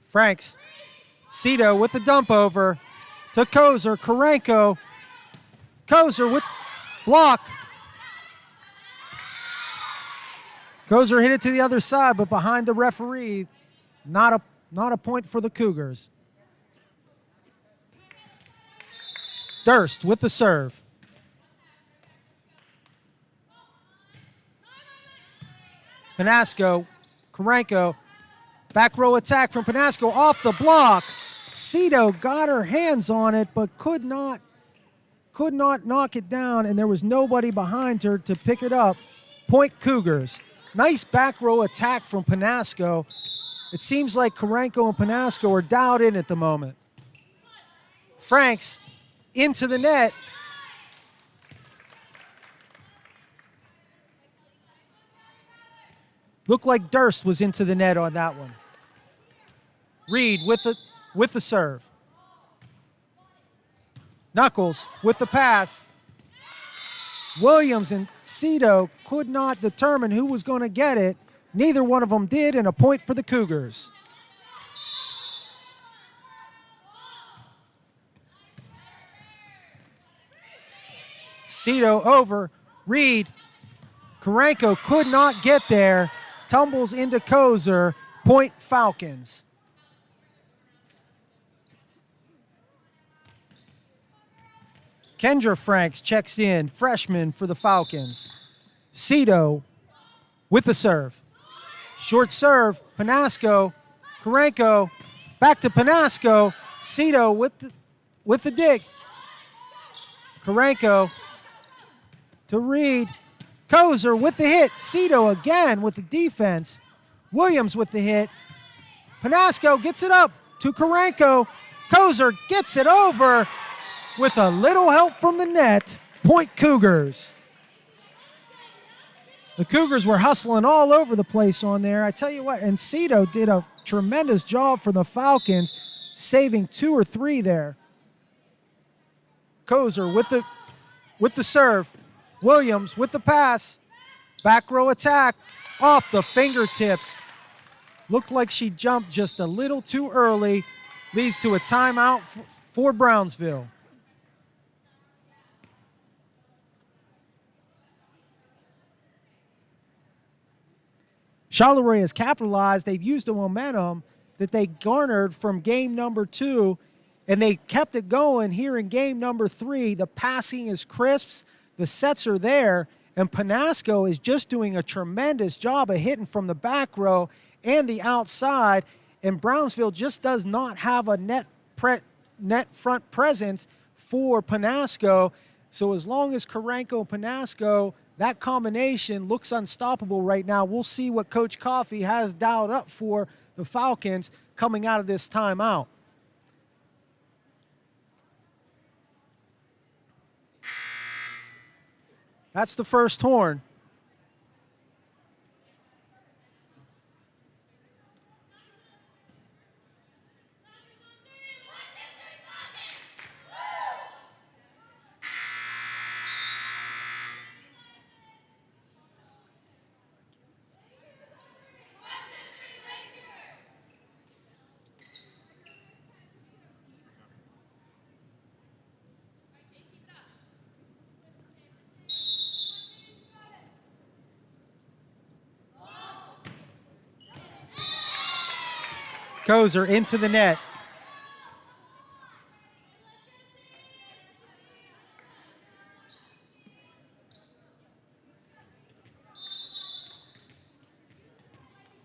Franks. Cito with the dump over to Kozer. Karanko. Kozer with blocked. Kozer hit it to the other side, but behind the referee. Not a point for the Cougars. Durst with the serve. Panasco, Karanko, back row attack from Panasco off the block. Cito got her hands on it, but could not knock it down, and there was nobody behind her to pick it up. Point Cougars. Nice back row attack from Panasco. It seems like Karanko and Panasco are dialed in at the moment. Franks into the net. Looked like Durst was into the net on that one. Reed with the serve. Knuckles with the pass. Williams and Cito could not determine who was going to get it. Neither one of them did, and a point for the Cougars. Cito over. Reed. Karanko could not get there. Tumbles into Kozer. Point Falcons. Kendra Franks checks in, freshman for the Falcons. Cito with the serve. Short serve, Panasco, Karanko, back to Panasco. Cito with the dig. Karanko to Reed. Kozer with the hit. Cito again with the defense. Williams with the hit. Panasco gets it up to Karanko. Kozer gets it over. With a little help from the net, point Cougars. The Cougars were hustling all over the place on there. I tell you what, and Cito did a tremendous job for the Falcons, saving 2 or 3 there. Kozer with the serve. Williams with the pass. Back row attack off the fingertips Looked like she jumped just a little too early. Leads to a timeout for Brownsville. Charleroi has capitalized. They've used the momentum that they garnered from game number 2, and they kept it going here in game number 3. The passing is crisp. The sets are there, and Panasco is just doing a tremendous job of hitting from the back row and the outside, and Brownsville just does not have a net front presence for Panasco. So as long as Karenko and Panasco, that combination looks unstoppable right now. We'll see what Coach Coffey has dialed up for the Falcons coming out of this timeout. That's the first horn. Kozer into the net.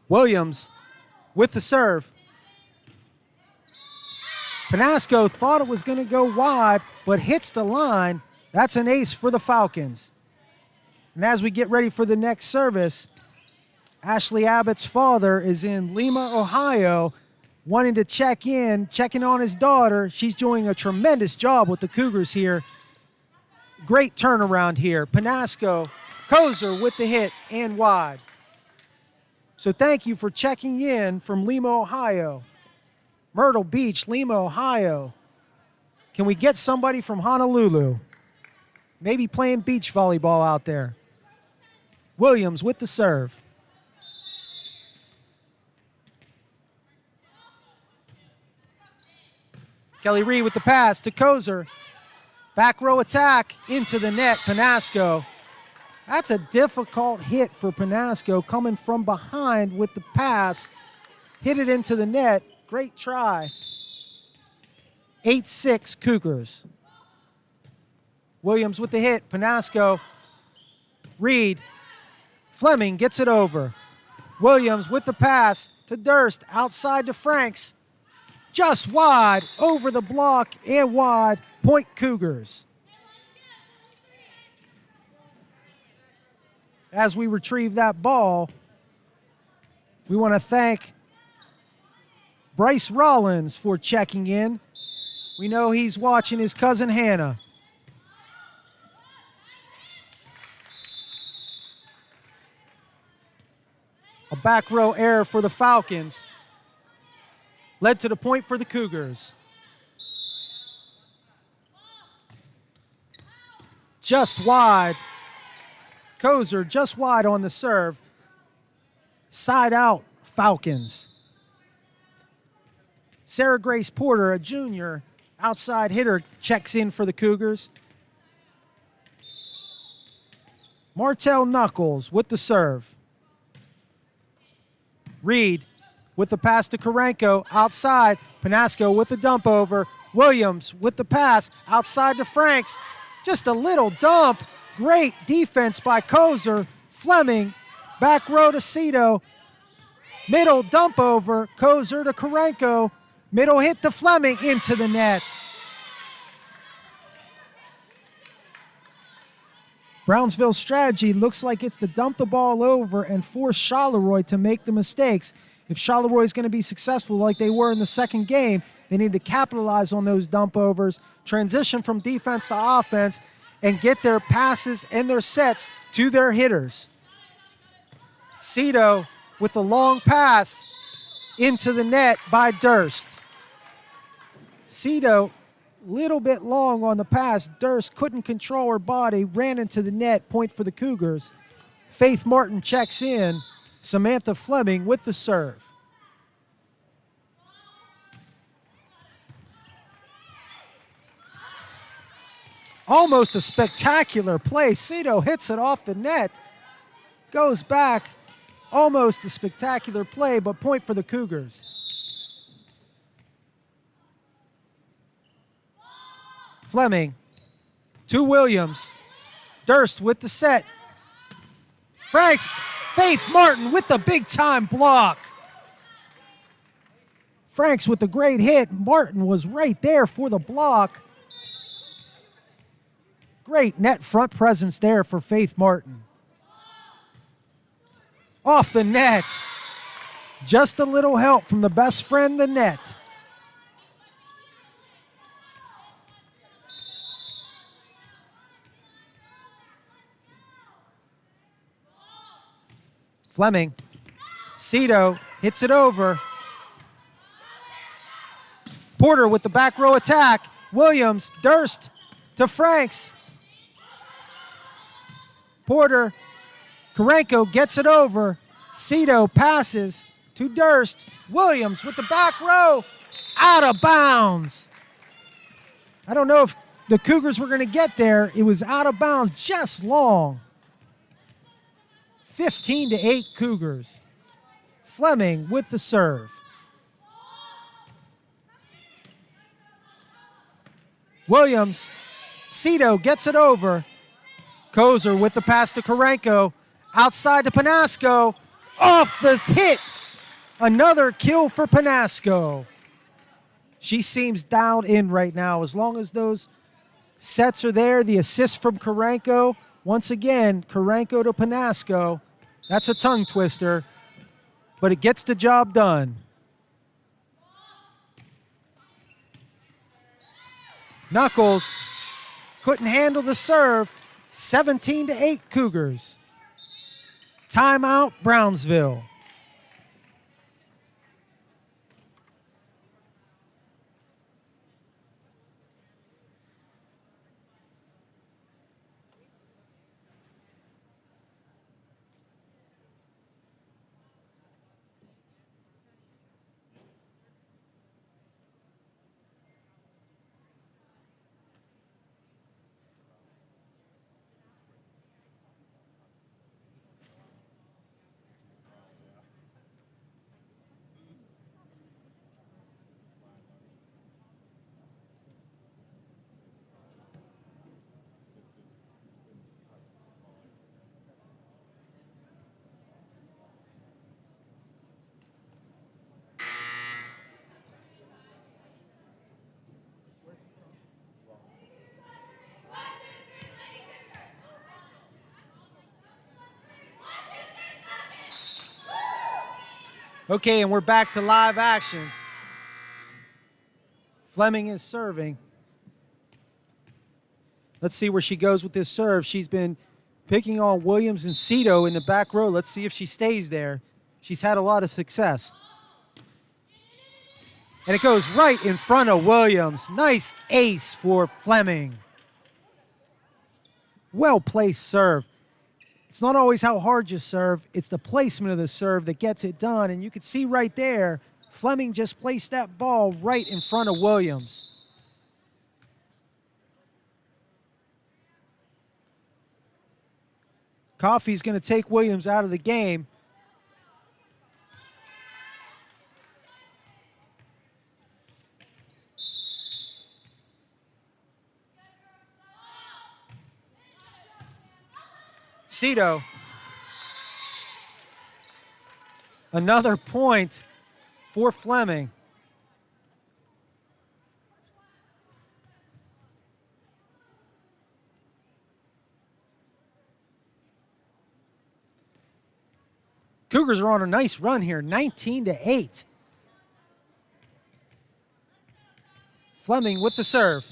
Williams with the serve. Panasco thought it was going to go wide, but hits the line. That's an ace for the Falcons. And as we get ready for the next service, Ashley Abbott's father is in Lima, Ohio, wanting to checking on his daughter. She's doing a tremendous job with the Cougars here. Great turnaround here. Panasco, Kozer with the hit and wide. So thank you for checking in from Lima, Ohio. Myrtle Beach, Lima, Ohio. Can we get somebody from Honolulu? Maybe playing beach volleyball out there. Williams with the serve. Kelly Reed with the pass to Kozer. Back row attack into the net, Panasco. That's a difficult hit for Panasco, coming from behind with the pass. Hit it into the net. Great try. 8-6 Cougars. Williams with the hit. Panasco. Reed. Fleming gets it over. Williams with the pass to Durst. Outside to Franks. Just wide. Over the block and wide. Point Cougars. As we retrieve that ball, we want to thank Bryce Rollins for checking in. We know he's watching his cousin Hannah. A back row error for the Falcons led to the point for the Cougars. Just wide. Kozer just wide on the serve. Side out, Falcons. Sarah Grace Porter, a junior outside hitter, checks in for the Cougars. Martell Knuckles with the serve. Reed with the pass to Karenko, outside. Panasco with the dump over. Williams with the pass, outside to Franks. Just a little dump. Great defense by Kozer. Fleming, back row to Cito. Middle dump over, Kozer to Karenko. Middle hit to Fleming, into the net. Brownsville's strategy looks like it's to dump the ball over and force Charleroi to make the mistakes. If Charleroi is going to be successful like they were in the second game, they need to capitalize on those dump overs, transition from defense to offense, and get their passes and their sets to their hitters. Cito with a long pass into the net by Durst. Cito, little bit long on the pass. Durst couldn't control her body, ran into the net, point for the Cougars. Faith Martin checks in. Samantha Fleming with the serve. Almost a spectacular play. Cito hits it off the net. Goes back. Almost a spectacular play, but point for the Cougars. Fleming to Williams. Durst with the set. Franks, Faith Martin with the big-time block. Franks with the great hit. Martin was right there for the block. Great net front presence there for Faith Martin. Off the net. Just a little help from the best friend, the net. Fleming. Cito hits it over. Porter with the back row attack. Williams, Durst to Franks. Porter, Karenko gets it over. Cito passes to Durst. Williams with the back row. Out of bounds. I don't know if the Cougars were going to get there. It was out of bounds just long. 15-8 Cougars. Fleming with the serve. Williams, Cito gets it over. Kozer with the pass to Karenko. Outside to Panasco. Off the hit. Another kill for Panasco. She seems dialed in right now. As long as those sets are there, the assist from Karenko. Once again, Karenko to Panasco. That's a tongue twister, but it gets the job done. Knuckles couldn't handle the serve. 17-8 Cougars. Timeout, Brownsville. Okay, and we're back to live action. Fleming is serving. Let's see where she goes with this serve. She's been picking on Williams and Cito in the back row. Let's see if she stays there. She's had a lot of success. And it goes right in front of Williams. Nice ace for Fleming. Well-placed serve. It's not always how hard you serve. It's the placement of the serve that gets it done. And you can see right there, Fleming just placed that ball right in front of Williams. Coffey's going to take Williams out of the game. Cito. Another point for Fleming. Cougars are on a nice run here, 19-8. Fleming with the serve.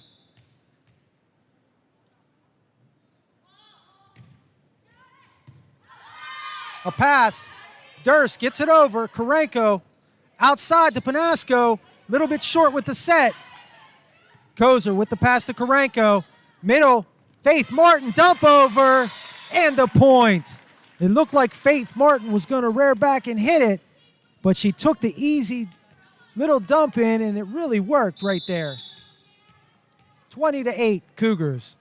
A pass. Durst gets it over. Karenko outside to Panasco. Little bit short with the set. Kozer with the pass to Karenko. Middle. Faith Martin dump over. And the point. It looked like Faith Martin was going to rear back and hit it, but she took the easy little dump in, and it really worked right there. 20-8 Cougars.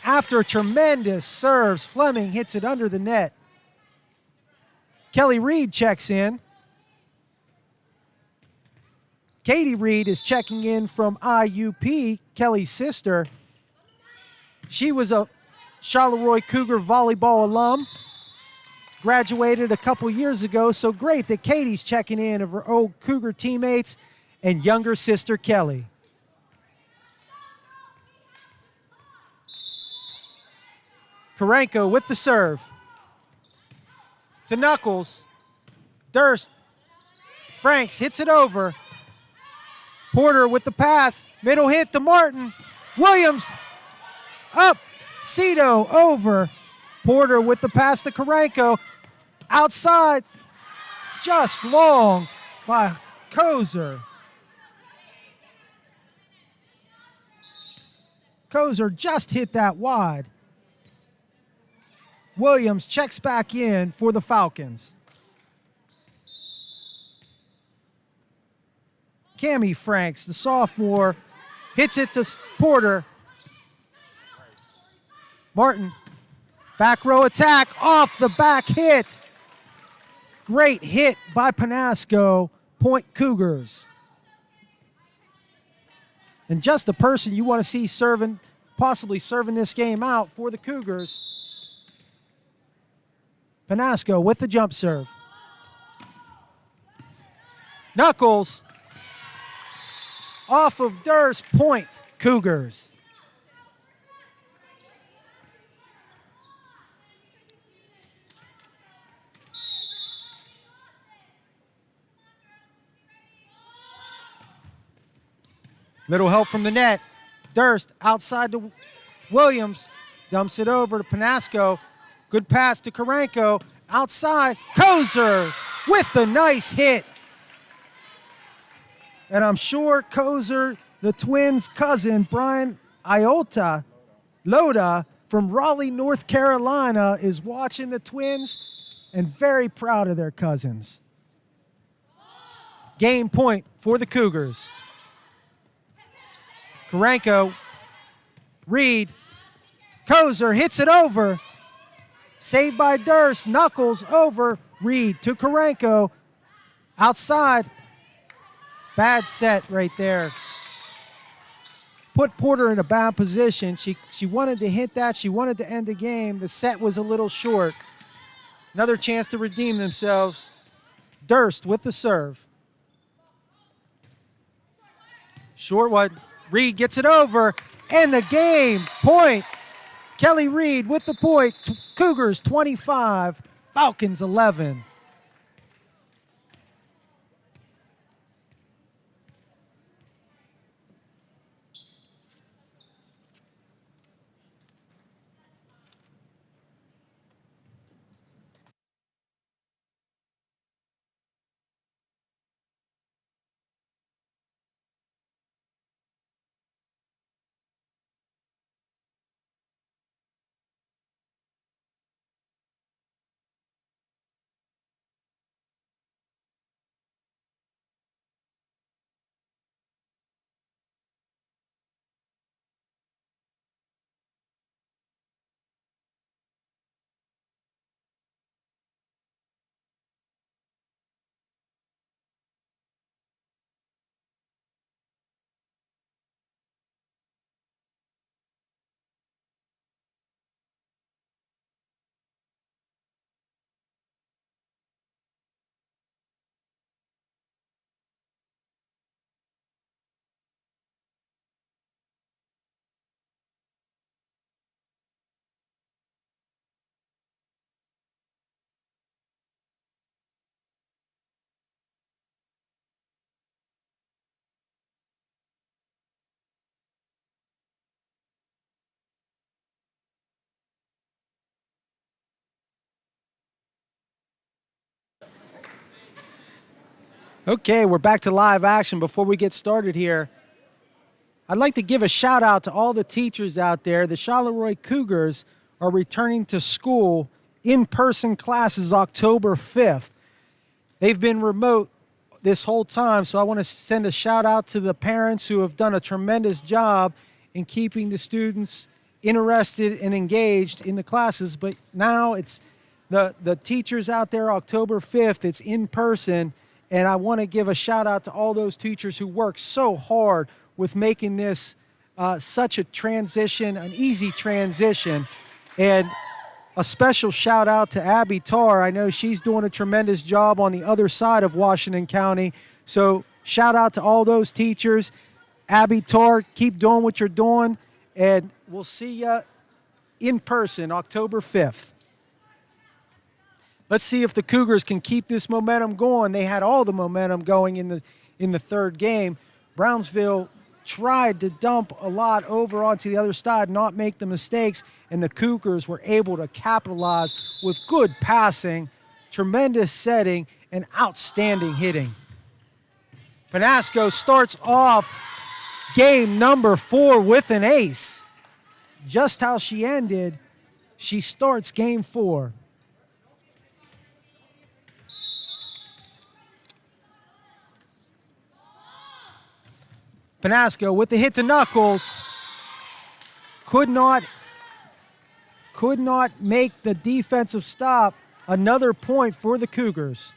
After a tremendous serves, Fleming hits it under the net. Kelly Reed checks in. Katie Reed is checking in from IUP, Kelly's sister. She was a Charleroi Cougar volleyball alum. Graduated a couple years ago, so great that Katie's checking in of her old Cougar teammates and younger sister, Kelly. Karenko with the serve. To Knuckles. Durst. Franks hits it over. Porter with the pass. Middle hit to Martin. Williams up. Cito over. Porter with the pass to Karenko. Outside. Just long by Kozer. Kozer just hit that wide. Williams checks back in for the Falcons. Cammie Franks, the sophomore, hits it to Porter. Martin, back row attack, off the back hit. Great hit by Panasco, point Cougars. And just the person you want to see serving, possibly serving this game out for the Cougars. Panasco with the jump serve. Knuckles off of Durst, point Cougars. Little help from the net. Durst outside to Williams. Dumps it over to Panasco. Good pass to Karenko. Outside. Kozer with the nice hit. And I'm sure Kozer, the twins' cousin, Brian Iota Loda from Raleigh, North Carolina, is watching the twins and very proud of their cousins. Game point for the Cougars. Karenko, Reed, Kozer hits it over. Saved by Durst, Knuckles over, Reed to Karenko. Outside, bad set right there. Put Porter in a bad position. She wanted to hit that, she wanted to end the game. The set was a little short. Another chance to redeem themselves. Durst with the serve. Short one. Reed gets it over, and the game point. Kelly Reed with the point. Cougars 25, Falcons 11. Okay, we're back to live action. Before we get started here, I'd like to give a shout out to all the teachers out there. The Charleroi Cougars are returning to school. In-person classes October 5th. They've been remote this whole time, so I want to send a shout out to the parents who have done a tremendous job in keeping the students interested and engaged in the classes, but now it's the teachers out there, October 5th, it's in person, and I want to give a shout out to all those teachers who work so hard with making this such a transition, an easy transition. And a special shout out to Abby Tarr. I know she's doing a tremendous job on the other side of Washington County. So shout out to all those teachers. Abby Tarr, keep doing what you're doing, and we'll see you in person October 5th. Let's see if the Cougars can keep this momentum going. They had all the momentum going in the third game. Brownsville tried to dump a lot over onto the other side, not make the mistakes, and the Cougars were able to capitalize with good passing, tremendous setting, and outstanding hitting. Penasco starts off game number 4 with an ace. Just how she ended, she starts game 4. Penasco with the hit to Knuckles. Could not make the defensive stop. Another point for the Cougars.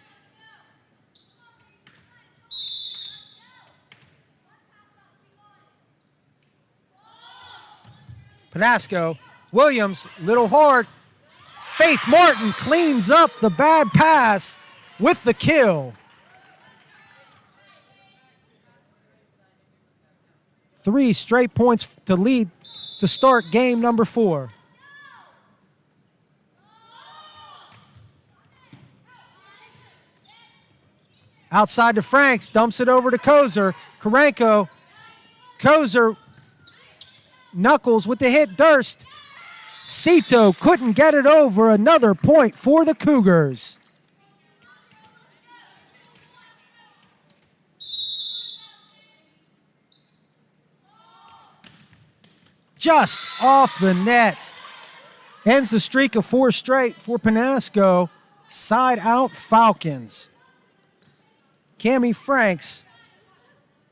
Penasco, Williams, little hard. Faith Martin cleans up the bad pass with the kill. 3 straight points to lead to start game number 4. Outside to Franks, dumps it over to Kozer. Karenko, Kozer, Knuckles with the hit, Durst. Cito couldn't get it over, another point for the Cougars. Just off the net. Ends the streak of 4 straight for Penasco. Side out Falcons. Cammie Franks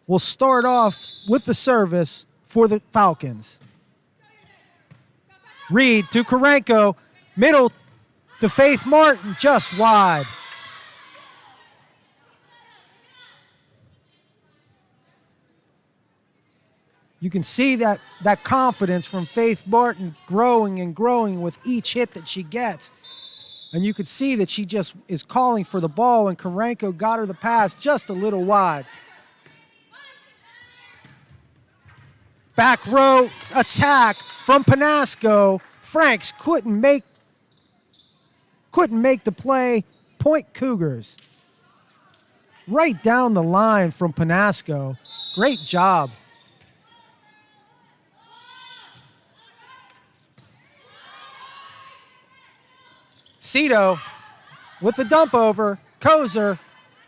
will start off with the service for the Falcons. Reed to Karenko. Middle to Faith Martin, just wide. You can see that confidence from Faith Martin growing and growing with each hit that she gets. And you could see that she just is calling for the ball, and Karenko got her the pass just a little wide. Back row attack from Penasco. Franks couldn't make the play. Point Cougars. Right down the line from Penasco. Great job. Cito with the dump over. Kozer.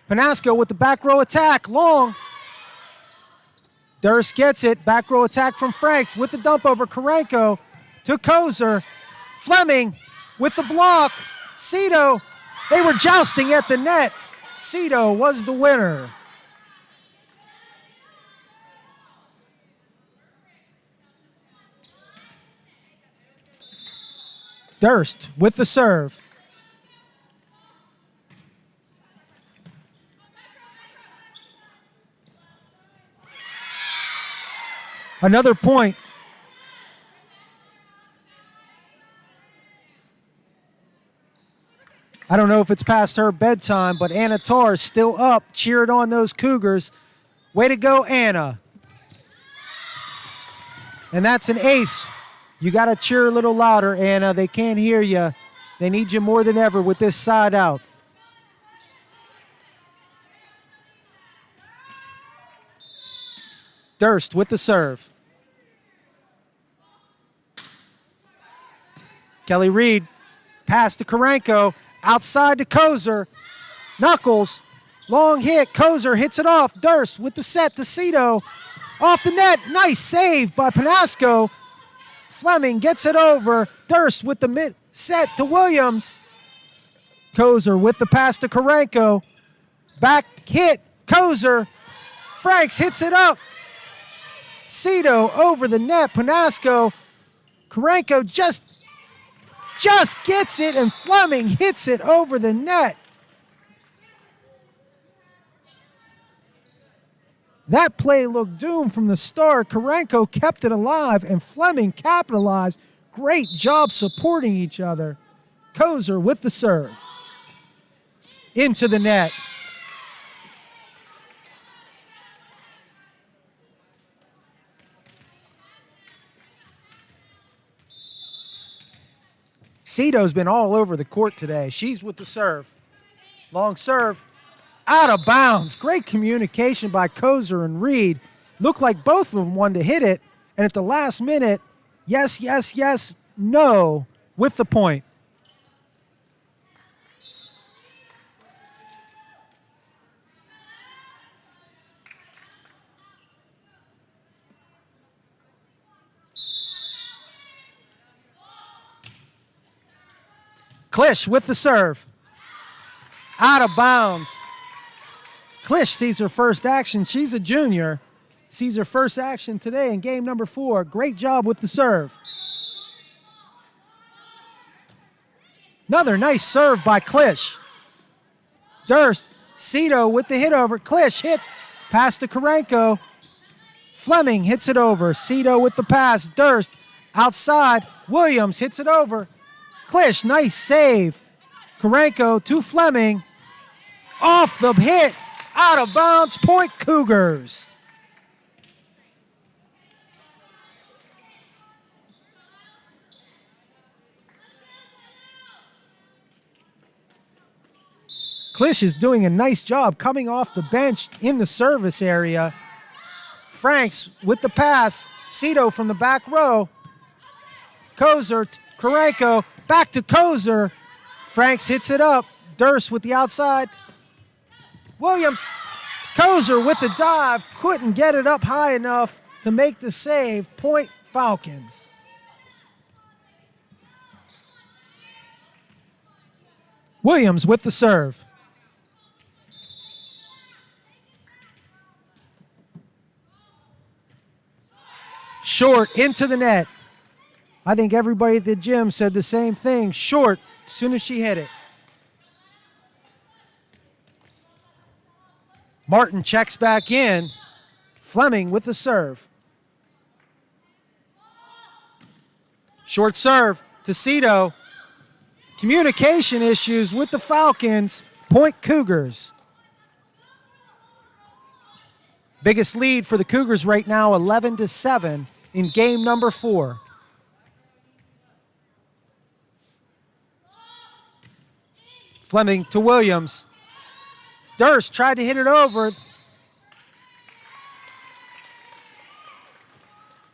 Penasco with the back row attack. Long. Durst gets it. Back row attack from Franks with the dump over. Karenko to Kozer. Fleming with the block. Cito. They were jousting at the net. Cito was the winner. Durst with the serve. Another point. I don't know if it's past her bedtime, but Anna Tarr is still up, cheering on those Cougars. Way to go, Anna. And that's an ace. You got to cheer a little louder, Anna. They can't hear you. They need you more than ever with this side out. Durst with the serve. Kelly Reed, pass to Karenko, outside to Kozer. Knuckles, long hit. Kozer hits it off. Durst with the set to Cito. Off the net, nice save by Penasco. Fleming gets it over. Durst with the mid set to Williams. Kozer with the pass to Karenko. Back hit, Kozer. Franks hits it up. Cito over the net. Penasco. Karenko just gets it, and Fleming hits it over the net. That play looked doomed from the start. Karenko kept it alive, and Fleming capitalized. Great job supporting each other. Kozer with the serve. Into the net. Cito's been all over the court today. She's with the serve. Long serve. Out of bounds. Great communication by Kozer and Reed. Looked like both of them wanted to hit it. And at the last minute, yes, yes, yes, no, with the point. Klisch with the serve. Out of bounds. Klisch sees her first action. She's a junior. Sees her first action today in game number 4. Great job with the serve. Another nice serve by Klisch. Durst, Cito with the hit over. Klisch hits. Pass to Karenko. Fleming hits it over. Cito with the pass. Durst outside. Williams hits it over. Klisch, nice save. Karenko to Fleming. Off the hit. Out of bounds. Point Cougars. Klisch is doing a nice job coming off the bench in the service area. Franks with the pass. Cito from the back row. Kozer, Karenko, back to Kozer. Franks hits it up. Durst with the outside. Williams, Kozer with the dive. Couldn't get it up high enough to make the save. Point Falcons. Williams with the serve. Short into the net. I think everybody at the gym said the same thing. Short as soon as she hit it. Martin checks back in. Fleming with the serve. Short serve to Cito. Communication issues with the Falcons. Point Cougars. Biggest lead for the Cougars right now, 11-7 in game number 4. Fleming to Williams. Durst tried to hit it over.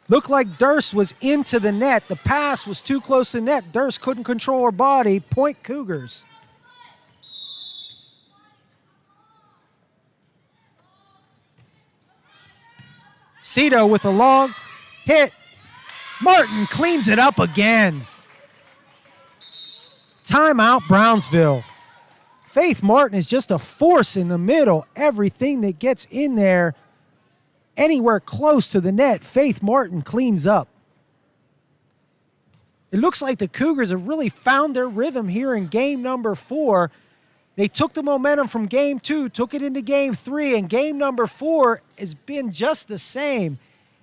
Looked like Durst was into the net. The pass was too close to the net. Durst couldn't control her body. Point Cougars. Cito with a long hit. Martin cleans it up again. Timeout, Brownsville. Faith Martin is just a force in the middle. Everything that gets in there, anywhere close to the net, Faith Martin cleans up. It looks like the Cougars have really found their rhythm here in game number 4. They took the momentum from game 2, took it into game 3, and game number 4 has been just the same.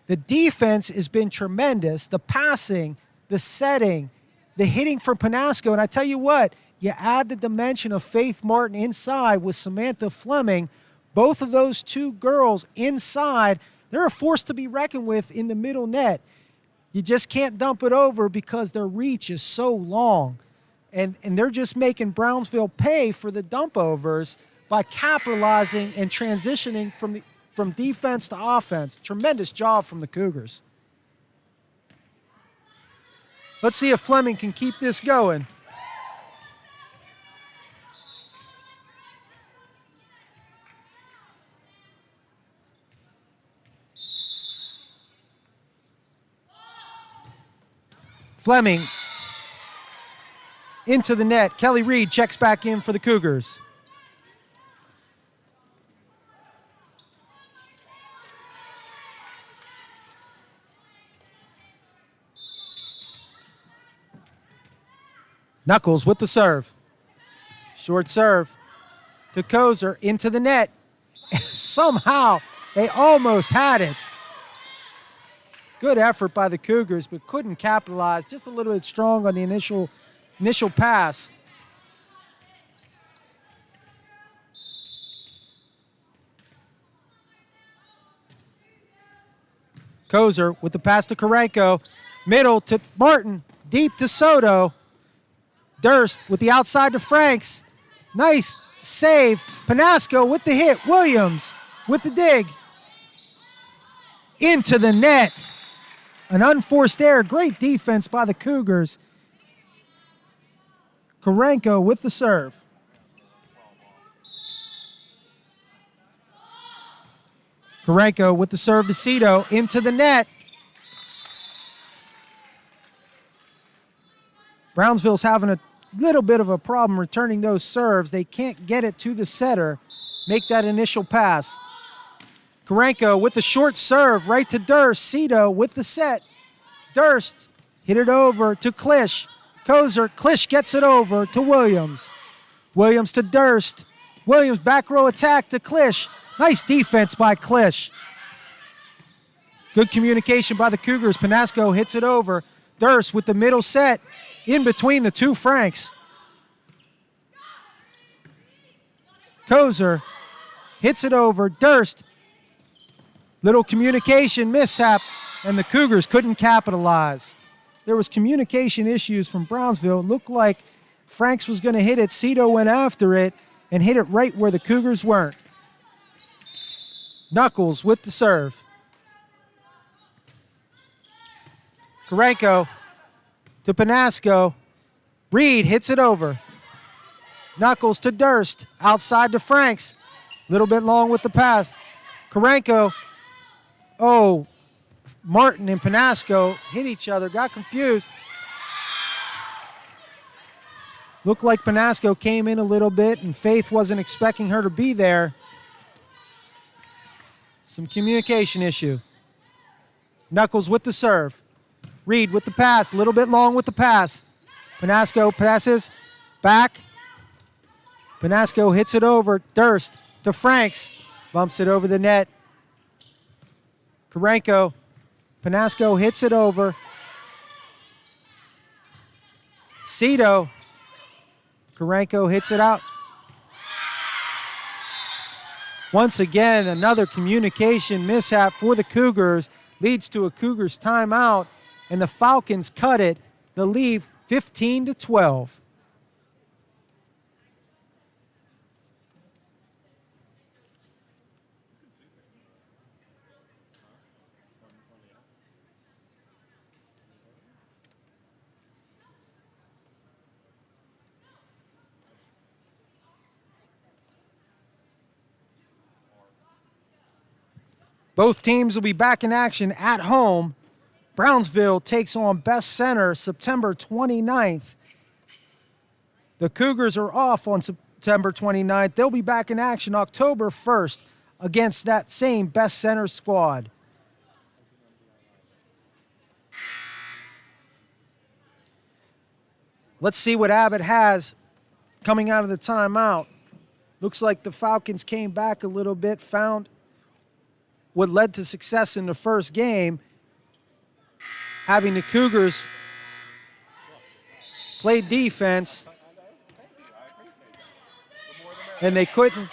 The defense has been tremendous. The passing, the setting, the hitting from Panasco. And I tell you what, you add the dimension of Faith Martin inside with Samantha Fleming. Both of those two girls inside, they're a force to be reckoned with in the middle net. You just can't dump it over because their reach is so long. And they're just making Brownsville pay for the dump overs by capitalizing and transitioning from defense to offense. Tremendous job from the Cougars. Let's see if Fleming can keep this going. Fleming into the net. Kelly Reed checks back in for the Cougars. Knuckles with the serve. Short serve to Kozer into the net. Somehow they almost had it. Good effort by the Cougars, but couldn't capitalize. Just a little bit strong on the initial pass. Kozer with the pass to Karenko. Middle to Martin. Deep to Soto. Durst with the outside to Franks. Nice save. Panasco with the hit. Williams with the dig. Into the net. An unforced error. Great defense by the Cougars. Karenko with the serve. Karenko with the serve to Cito. Into the net. Brownsville's having a little bit of a problem returning those serves. They can't get it to the setter. Make that initial pass. Karenko with the short serve right to Durst. Cito with the set. Durst hit it over to Klisch. Kozer. Klisch gets it over to Williams. Williams to Durst. Williams back row attack to Klisch. Nice defense by Klisch. Good communication by the Cougars. Panasco hits it over. Durst with the middle set in between the two Franks. Kozer hits it over. Durst. Little communication mishap, and the Cougars couldn't capitalize. There was communication issues from Brownsville. It looked like Franks was going to hit it. Cito went after it and hit it right where the Cougars weren't. Knuckles with the serve. Karenko to Panasco. Reed hits it over. Knuckles to Durst. Outside to Franks. Little bit long with the pass. Karenko. Oh, Martin and Panasco hit each other. Got confused. Looked like Panasco came in a little bit and Faith wasn't expecting her to be there. Some communication issue. Knuckles with the serve. Reed with the pass. A little bit long with the pass. Panasco passes. Back. Panasco hits it over. Durst to Franks. Bumps it over the net. Karenko. Panasco hits it over. Cito. Karenko hits it out. Once again, another communication mishap for the Cougars leads to a Cougars timeout, and the Falcons cut it. The lead 15-12. Both teams will be back in action at home. Brownsville takes on Best Center September 29th. The Cougars are off on September 29th. They'll be back in action October 1st against that same Best Center squad. Let's see what Abbott has coming out of the timeout. Looks like the Falcons came back a little bit, found what led to success in the first game, having the Cougars play defense, and they couldn't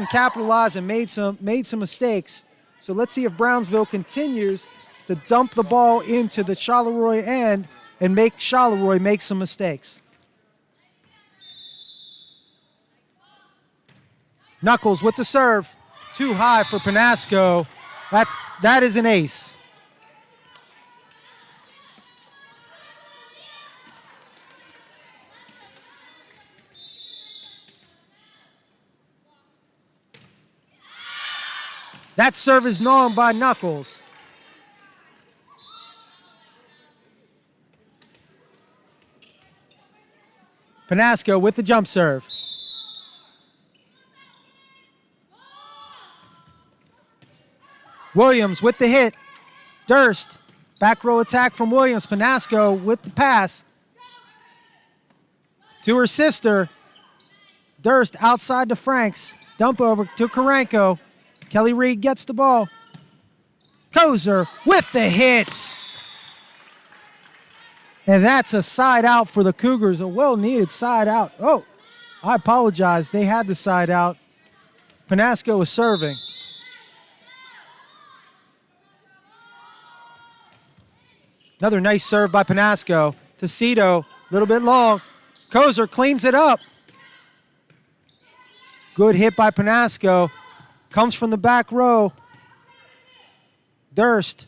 capitalize and made some mistakes. So let's see if Brownsville continues to dump the ball into the Charleroi end and make Charleroi make some mistakes. Knuckles with the serve. Too high for Panasco. That is an ace. That serve is known by Knuckles. Panasco with the jump serve. Williams with the hit. Durst. Back row attack from Williams. Panasco with the pass. to her sister. Durst outside to Franks. Dump over to Karenko. Kelly Reed gets the ball. Kozer with the hit. And that's a side out for the Cougars, a well-needed side out. Oh, I apologize. They had the side out. Panasco was serving. Another nice serve by Panasco to Cito. A little bit long. Kozer cleans it up. Good hit by Panasco. Comes from the back row. Durst.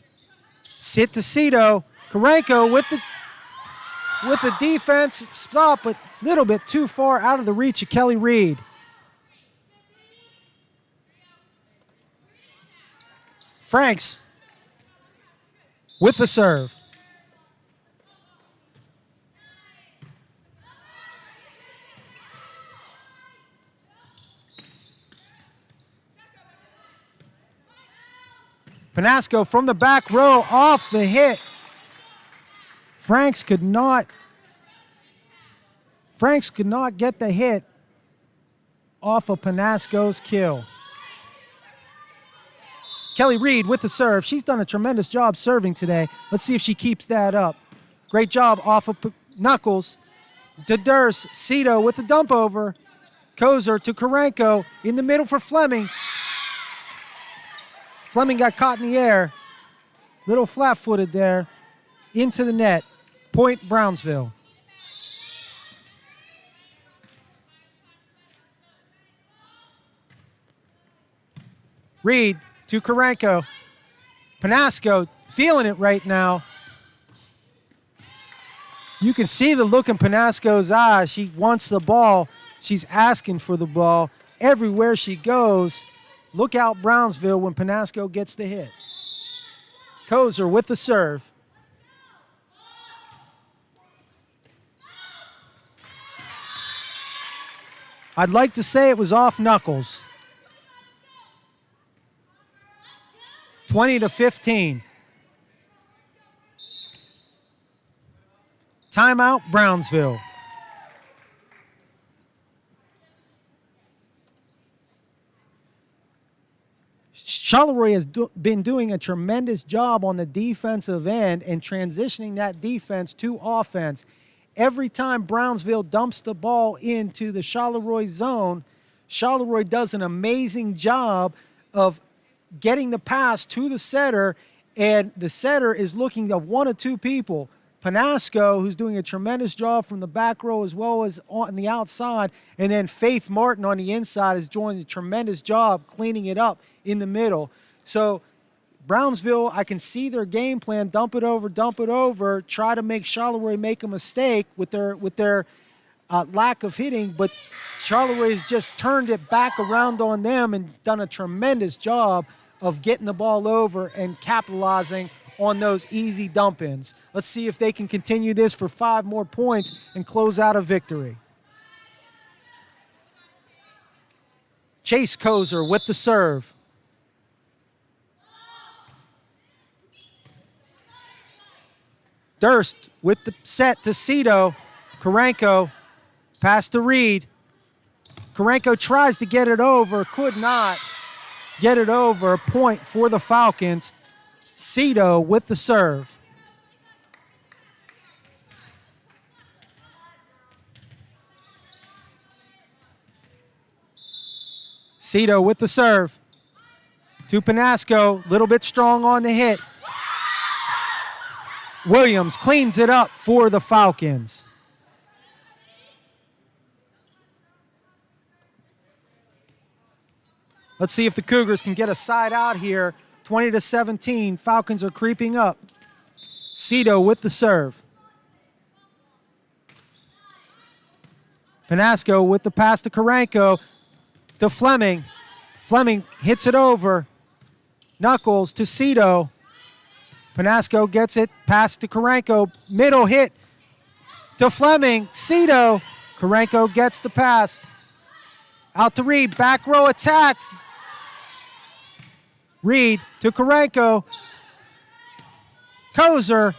Sit to Cito. Karenko with the defense. Stop, but a little bit too far out of the reach of Kelly Reed. Franks with the serve. Panasco from the back row off the hit. Franks could not get the hit off of Panasco's kill. Kelly Reed with the serve. She's done a tremendous job serving today. Let's see if she keeps that up. Great job off of Knuckles. To Durst. Cito with the dump over. Kozer to Karenko in the middle for Fleming. Fleming got caught in the air. Little flat-footed there. Into the net. Point Brownsville. Reed to Karenko. Panasco feeling it right now. You can see the look in Panasco's eyes. She wants the ball. She's asking for the ball. Everywhere she goes, look out Brownsville when Panasco gets the hit. Kozer with the serve. I'd like to say it was off Knuckles. 20-15. Timeout, Brownsville. Charleroi has been doing a tremendous job on the defensive end and transitioning that defense to offense. Every time Brownsville dumps the ball into the Charleroi zone, Charleroi does an amazing job of getting the pass to the setter, and the setter is looking at one of two people. Panasco, who's doing a tremendous job from the back row as well as on the outside, and then Faith Martin on the inside is doing a tremendous job cleaning it up in the middle. So Brownsville, I can see their game plan, dump it over, try to make Charleroi make a mistake with their lack of hitting, but Charleroi has just turned it back around on them and done a tremendous job of getting the ball over and capitalizing on those easy dump-ins. Let's see if they can continue this for 5 more points and close out a victory. Chase Kozer with the serve. Durst with the set to Cito. Karenko, pass to Reed. Karenko tries to get it over, could not get it over. A point for the Falcons. Cito with the serve. Cito with the serve. To Panasco, a little bit strong on the hit. Williams cleans it up for the Falcons. Let's see if the Cougars can get a side out here. 20-17, Falcons are creeping up. Cito with the serve. Panasco with the pass to Karenko. To Fleming. Fleming hits it over. Knuckles to Cito. Panasco gets it. Pass to Karenko. Middle hit to Fleming. Cito. Karenko gets the pass. Out to Reed. Back row attack. Reed to Karenko. Kozer.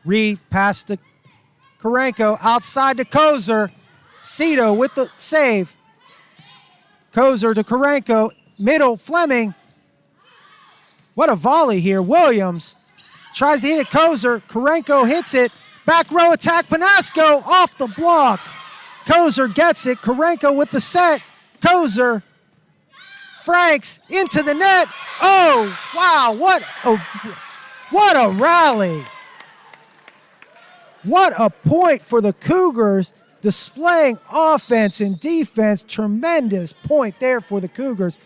Reed pass to Karenko outside to Kozer. Cito with the save. Kozer to Karenko. Middle, Fleming. What a volley here. Williams tries to hit it. Kozer. Karenko hits it. Back row attack. Panasco off the block. Kozer gets it. Karenko with the set. Kozer. Franks into the net. Oh, wow. What a rally. What a point for the Cougars, displaying offense and defense. Tremendous point there for the Cougars.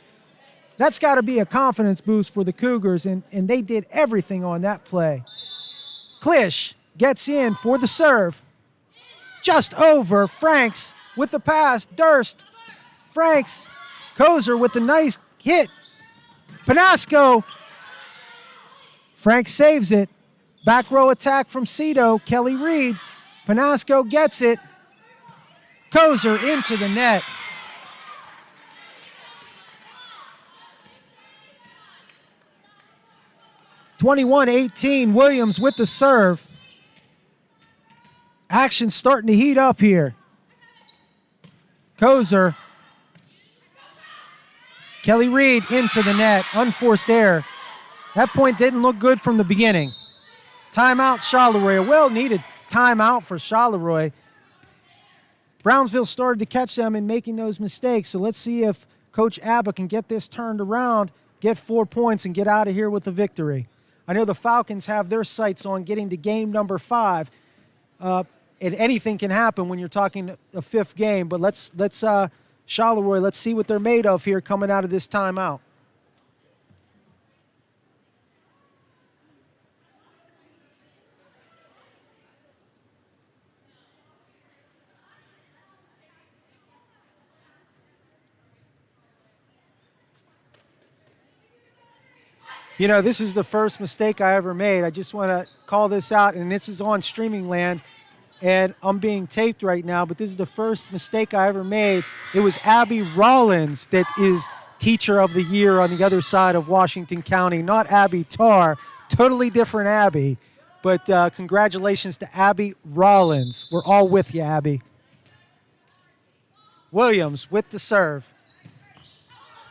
That's got to be a confidence boost for the Cougars, and they did everything on that play. Klisch gets in for the serve. Just over. Franks with the pass. Durst. Franks. Kozer with a nice hit. Panasco. Franks saves it. Back row attack from Cito. Kelly Reed. Panasco gets it. Kozer into the net. (21-18). Williams with the serve. Action starting to heat up here. Kozer. Kelly Reed into the net. Unforced error. That point didn't look good from the beginning. Timeout, Charleroi. A well-needed timeout for Charleroi. Brownsville started to catch them in making those mistakes, so let's see if Coach Abba can get this turned around, get 4 points, and get out of here with a victory. I know the Falcons have their sights on getting to game number 5. And anything can happen when you're talking a 5th game, but let's Charleroi, let's see what they're made of here coming out of this timeout. You know, this is the first mistake I ever made. I just want to call this out, and this is on streaming land, and I'm being taped right now, but this is the first mistake I ever made. It was Abby Rollins that is Teacher of the Year on the other side of Washington County, not Abby Tarr. Totally different Abby, but congratulations to Abby Rollins. We're all with you, Abby. Williams with the serve.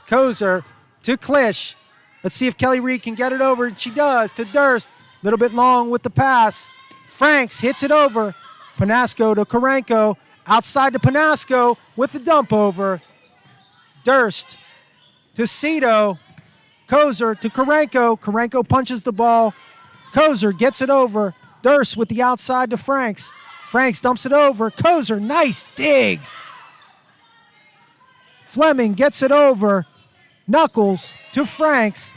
Kozer to Klisch. Let's see if Kelly Reed can get it over. She does to Durst. A little bit long with the pass. Franks hits it over. Panasco to Karenko. Outside to Panasco with the dump over. Durst to Cito. Kozer to Karenko. Karenko punches the ball. Kozer gets it over. Durst with the outside to Franks. Franks dumps it over. Kozer, nice dig. Fleming gets it over. Knuckles to Franks.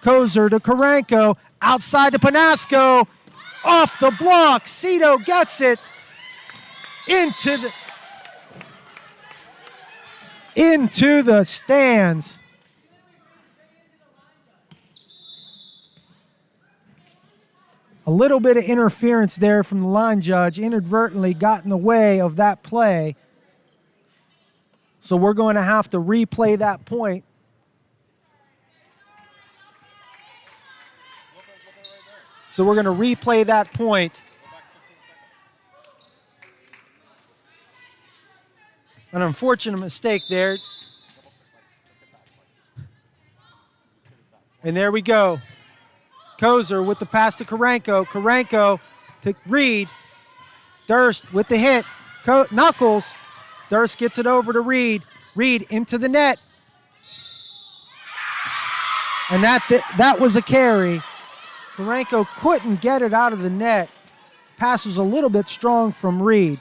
Kozer to Karenko. Outside to Panasco. Off the block. Cito gets it into the stands. A little bit of interference there from the line judge. Inadvertently got in the way of that play. So we're going to have to replay that point. So we're going to replay that point. An unfortunate mistake there. And there we go. Kozer with the pass to Karenko. Karenko to Reed. Durst with the hit. Knuckles. Durst gets it over to Reed. Reed into the net. And that was a carry. Karenko couldn't get it out of the net. Pass was a little bit strong from Reed.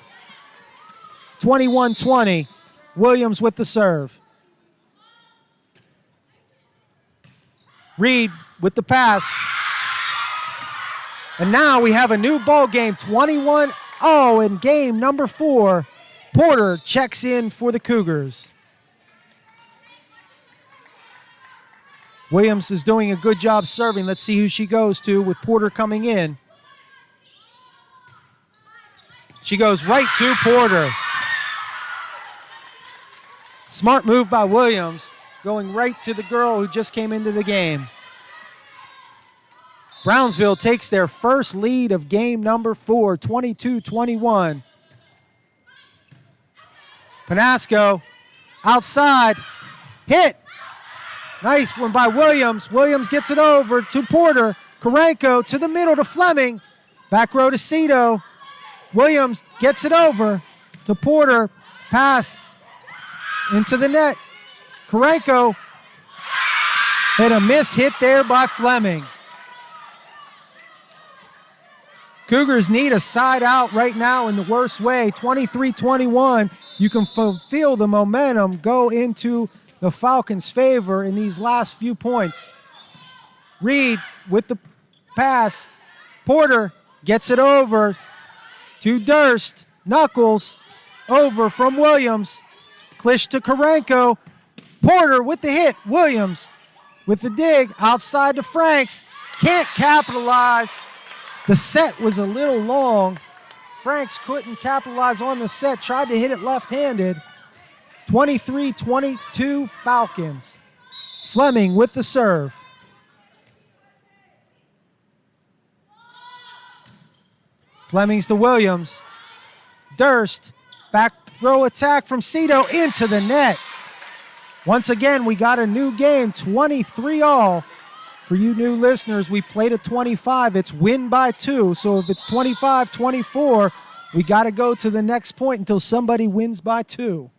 21-20. Williams with the serve. Reed with the pass. And now we have a new ball game, 21-0 in game number 4. Porter checks in for the Cougars. Williams is doing a good job serving. Let's see who she goes to with Porter coming in. She goes right to Porter. Smart move by Williams, going right to the girl who just came into the game. Brownsville takes their first lead of game number 4, 22-21. Panasco outside, hit. Nice one by Williams. Williams gets it over to Porter. Karenko to the middle to Fleming. Back row to Cito. Williams gets it over to Porter. Pass into the net. Karenko. And a miss hit there by Fleming. Cougars need a side out right now in the worst way. 23-21. You can feel the momentum go into the Falcons' favor in these last few points. Reed with the pass. Porter gets it over to Durst. Knuckles over from Williams. Klisch to Karenko. Porter with the hit. Williams with the dig outside to Franks. Can't capitalize. The set was a little long. Franks couldn't capitalize on the set. Tried to hit it left-handed. 23-22 Falcons. Fleming with the serve. Fleming's to Williams. Durst. Back row attack from Cito into the net. Once again, we got a new game, 23-all. For you new listeners, we played at 25. It's win by 2. So if it's 25-24, we got to go to the next point until somebody wins by 2.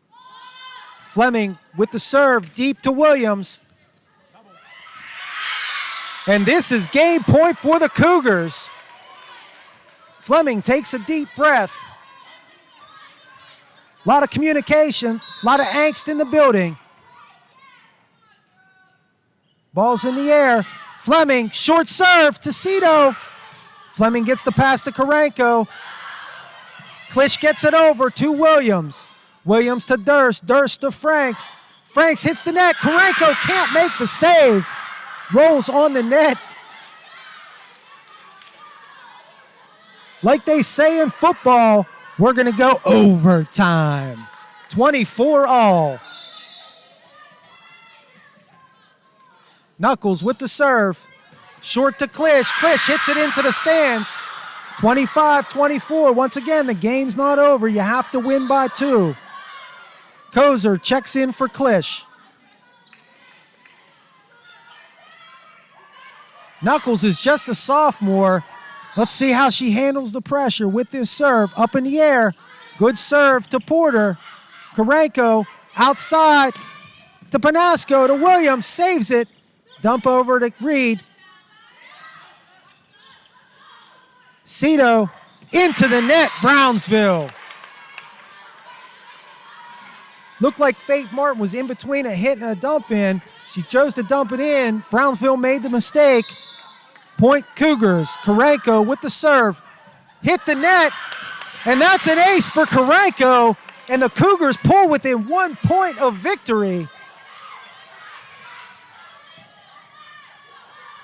Fleming with the serve, deep to Williams. And this is game point for the Cougars. Fleming takes a deep breath. A lot of communication, a lot of angst in the building. Ball's in the air. Fleming, short serve to Cito. Fleming gets the pass to Karenko. Klisch gets it over to Williams. Williams to Durst. Durst to Franks. Franks hits the net. Karenko can't make the save. Rolls on the net. Like they say in football, we're going to go overtime. 24-all. Knuckles with the serve. Short to Klisch. Klisch hits it into the stands. 25-24. Once again, the game's not over. You have to win by 2. Kozer checks in for Klisch. Knuckles is just a sophomore. Let's see how she handles the pressure with this serve. Up in the air. Good serve to Porter. Karenko outside to Panasco to Williams. Saves it. Dump over to Reed. Cito into the net, Brownsville. Looked like Faith Martin was in between a hit and a dump in. She chose to dump it in. Brownsville made the mistake. Point Cougars. Karenko with the serve. Hit the net, and that's an ace for Karenko, and the Cougars pull within 1 point of victory.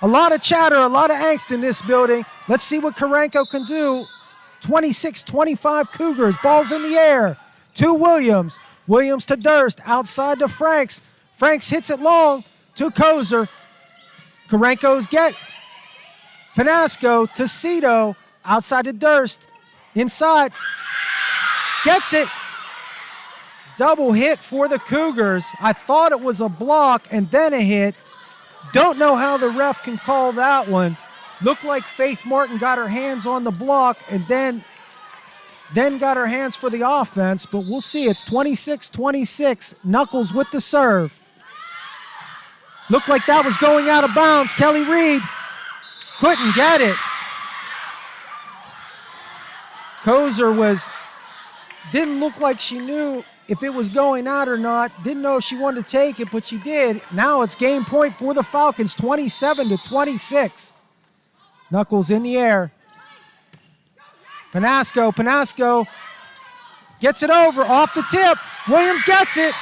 A lot of chatter, a lot of angst in this building. Let's see what Karenko can do. 26-25 Cougars. Ball's in the air to Williams. Williams to Durst. Outside to Franks. Franks hits it long to Kozer. Karenko's get. Panasco to Cito. Outside to Durst. Inside. Gets it. Double hit for the Cougars. I thought it was a block and then a hit. Don't know how the ref can call that one. Looked like Faith Martin got her hands on the block and then got her hands for the offense, but we'll see. It's 26-26. Knuckles with the serve. Looked like that was going out of bounds. Kelly Reed couldn't get it. Kozer didn't look like she knew if it was going out or not. Didn't know if she wanted to take it, but she did. Now it's game point for the Falcons, 27-26. Knuckles in the air. Panasco gets it over off the tip. Williams gets it.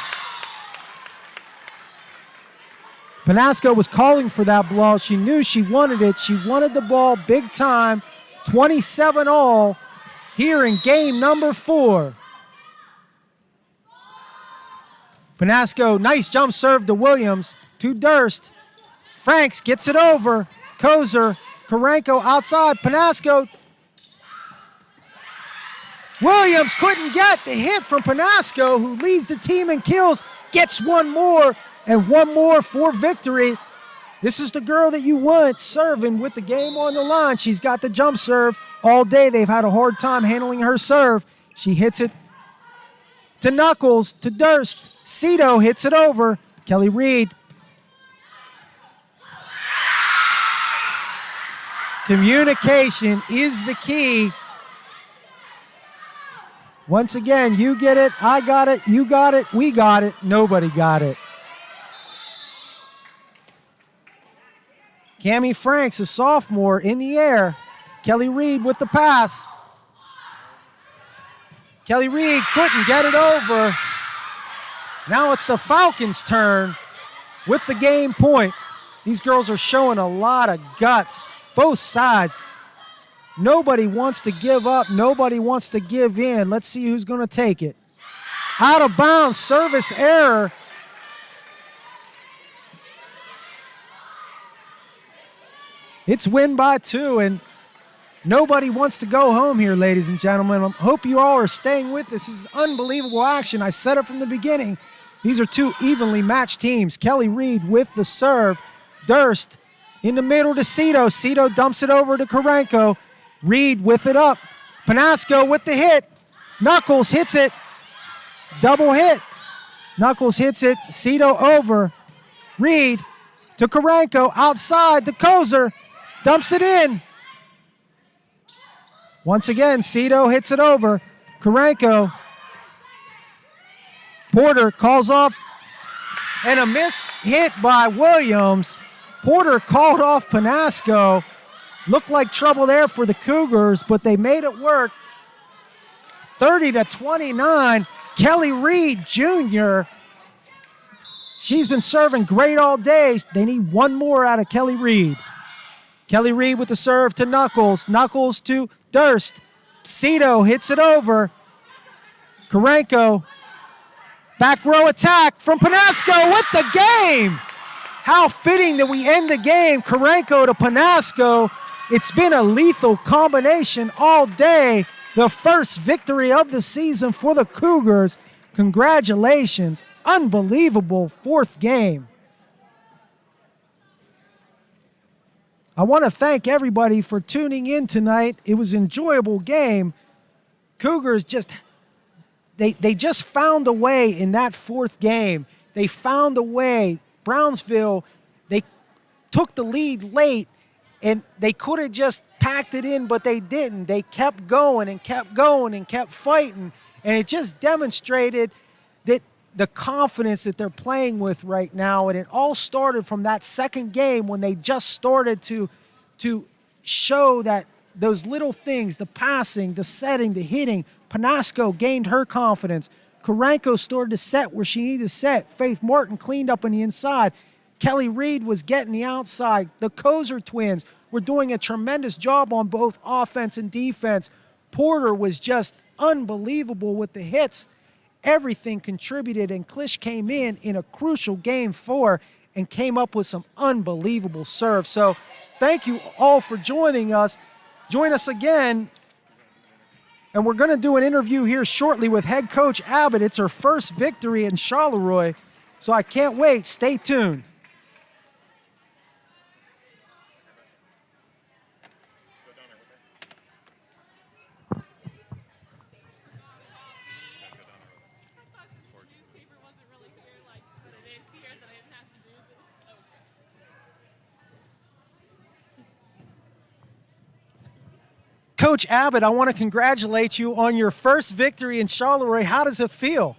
Panasco was calling for that ball. She knew she wanted it. She wanted the ball big time. 27-all here in game number 4. Panasco, nice jump serve to Williams, to Durst. Franks gets it over. Kozer, Karenko outside. Panasco. Williams couldn't get the hit from Panasco, who leads the team in kills, gets one more, and one more for victory. This is the girl that you want serving with the game on the line. She's got the jump serve all day. They've had a hard time handling her serve. She hits it to Knuckles, to Durst. Cito hits it over. Kelly Reed. Communication is the key. Once again, you get it, I got it, you got it, we got it, nobody got it. Cammie Franks, a sophomore, in the air. Kelly Reed with the pass. Kelly Reed couldn't get it over. Now it's the Falcons' turn with the game point. These girls are showing a lot of guts, both sides. Nobody wants to give up. Nobody wants to give in. Let's see who's going to take it. Out of bounds, service error. It's win by 2, and nobody wants to go home here, ladies and gentlemen. I hope you all are staying with this. This is unbelievable action. I said it from the beginning. These are two evenly matched teams. Kelly Reed with the serve. Durst in the middle to Cito. Cito dumps it over to Karenko. Reed with it up. Panasco with the hit. Knuckles hits it. Double hit. Knuckles hits it. Cito over. Reed to Karenko. Outside to Kozer. Dumps it in. Once again, Cito hits it over. Karenko. Porter calls off. And a missed hit by Williams. Porter called off Panasco. Looked like trouble there for the Cougars, but they made it work. 30-29. Kelly Reed Jr. She's been serving great all day. They need one more out of Kelly Reed. Kelly Reed with the serve to Knuckles. Knuckles to Durst. Cito hits it over. Karenko. Back row attack from Panasco with the game. How fitting that we end the game. Karenko to Panasco. It's been a lethal combination all day. The first victory of the season for the Cougars. Congratulations. Unbelievable fourth game. I want to thank everybody for tuning in tonight. It was an enjoyable game. Cougars they just found a way in that fourth game. They found a way. Brownsville, they took the lead late, and they could have just packed it in, but they didn't. They kept going and kept going and kept fighting, and it just demonstrated that the confidence that they're playing with right now, and it all started from that second game when they just started to show that those little things, the passing, the setting, the hitting. Panasco gained her confidence. Karenko started to set where she needed to set. Faith Martin cleaned up on the inside. Kelly Reed was getting the outside. The Kozer twins were doing a tremendous job on both offense and defense. Porter was just unbelievable with the hits. Everything contributed, and Klisch came in a crucial game 4 and came up with some unbelievable serves. So thank you all for joining us. Join us again. And we're going to do an interview here shortly with head coach Abbott. It's her first victory in Charleroi, so I can't wait. Stay tuned. Coach Abbott, I want to congratulate you on your first victory in Charleroi. How does it feel?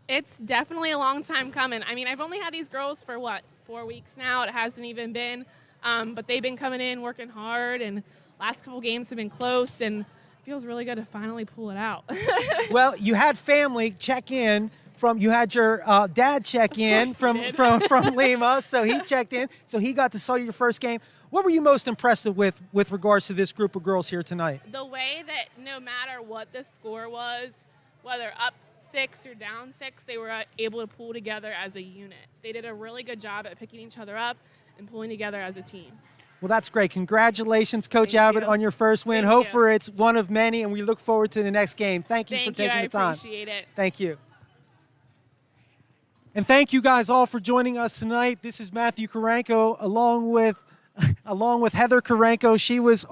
It's definitely a long time coming. I mean, I've only had these girls for, 4 weeks now? It hasn't even been. But they've been coming in, working hard, and last couple games have been close, and it feels really good to finally pull it out. Well, you had family check in. You had your dad check in from Lima, so he checked in. So he got to see your first game. What were you most impressed with regards to this group of girls here tonight? The way that no matter what the score was, whether up 6 or down 6, they were able to pull together as a unit. They did a really good job at picking each other up and pulling together as a team. Well, that's great. Congratulations, Coach Thank Abbott, you. on your first win. Thank Hope you. for it's one of many, and we look forward to the next game. Thank you for taking I the time. appreciate it. Thank you. And thank you guys all for joining us tonight. This is Matthew Karanko along with Heather Karanko. She was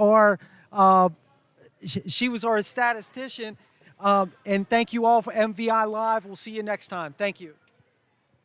our statistician. And thank you all for MVI Live. We'll see you next time. Thank you.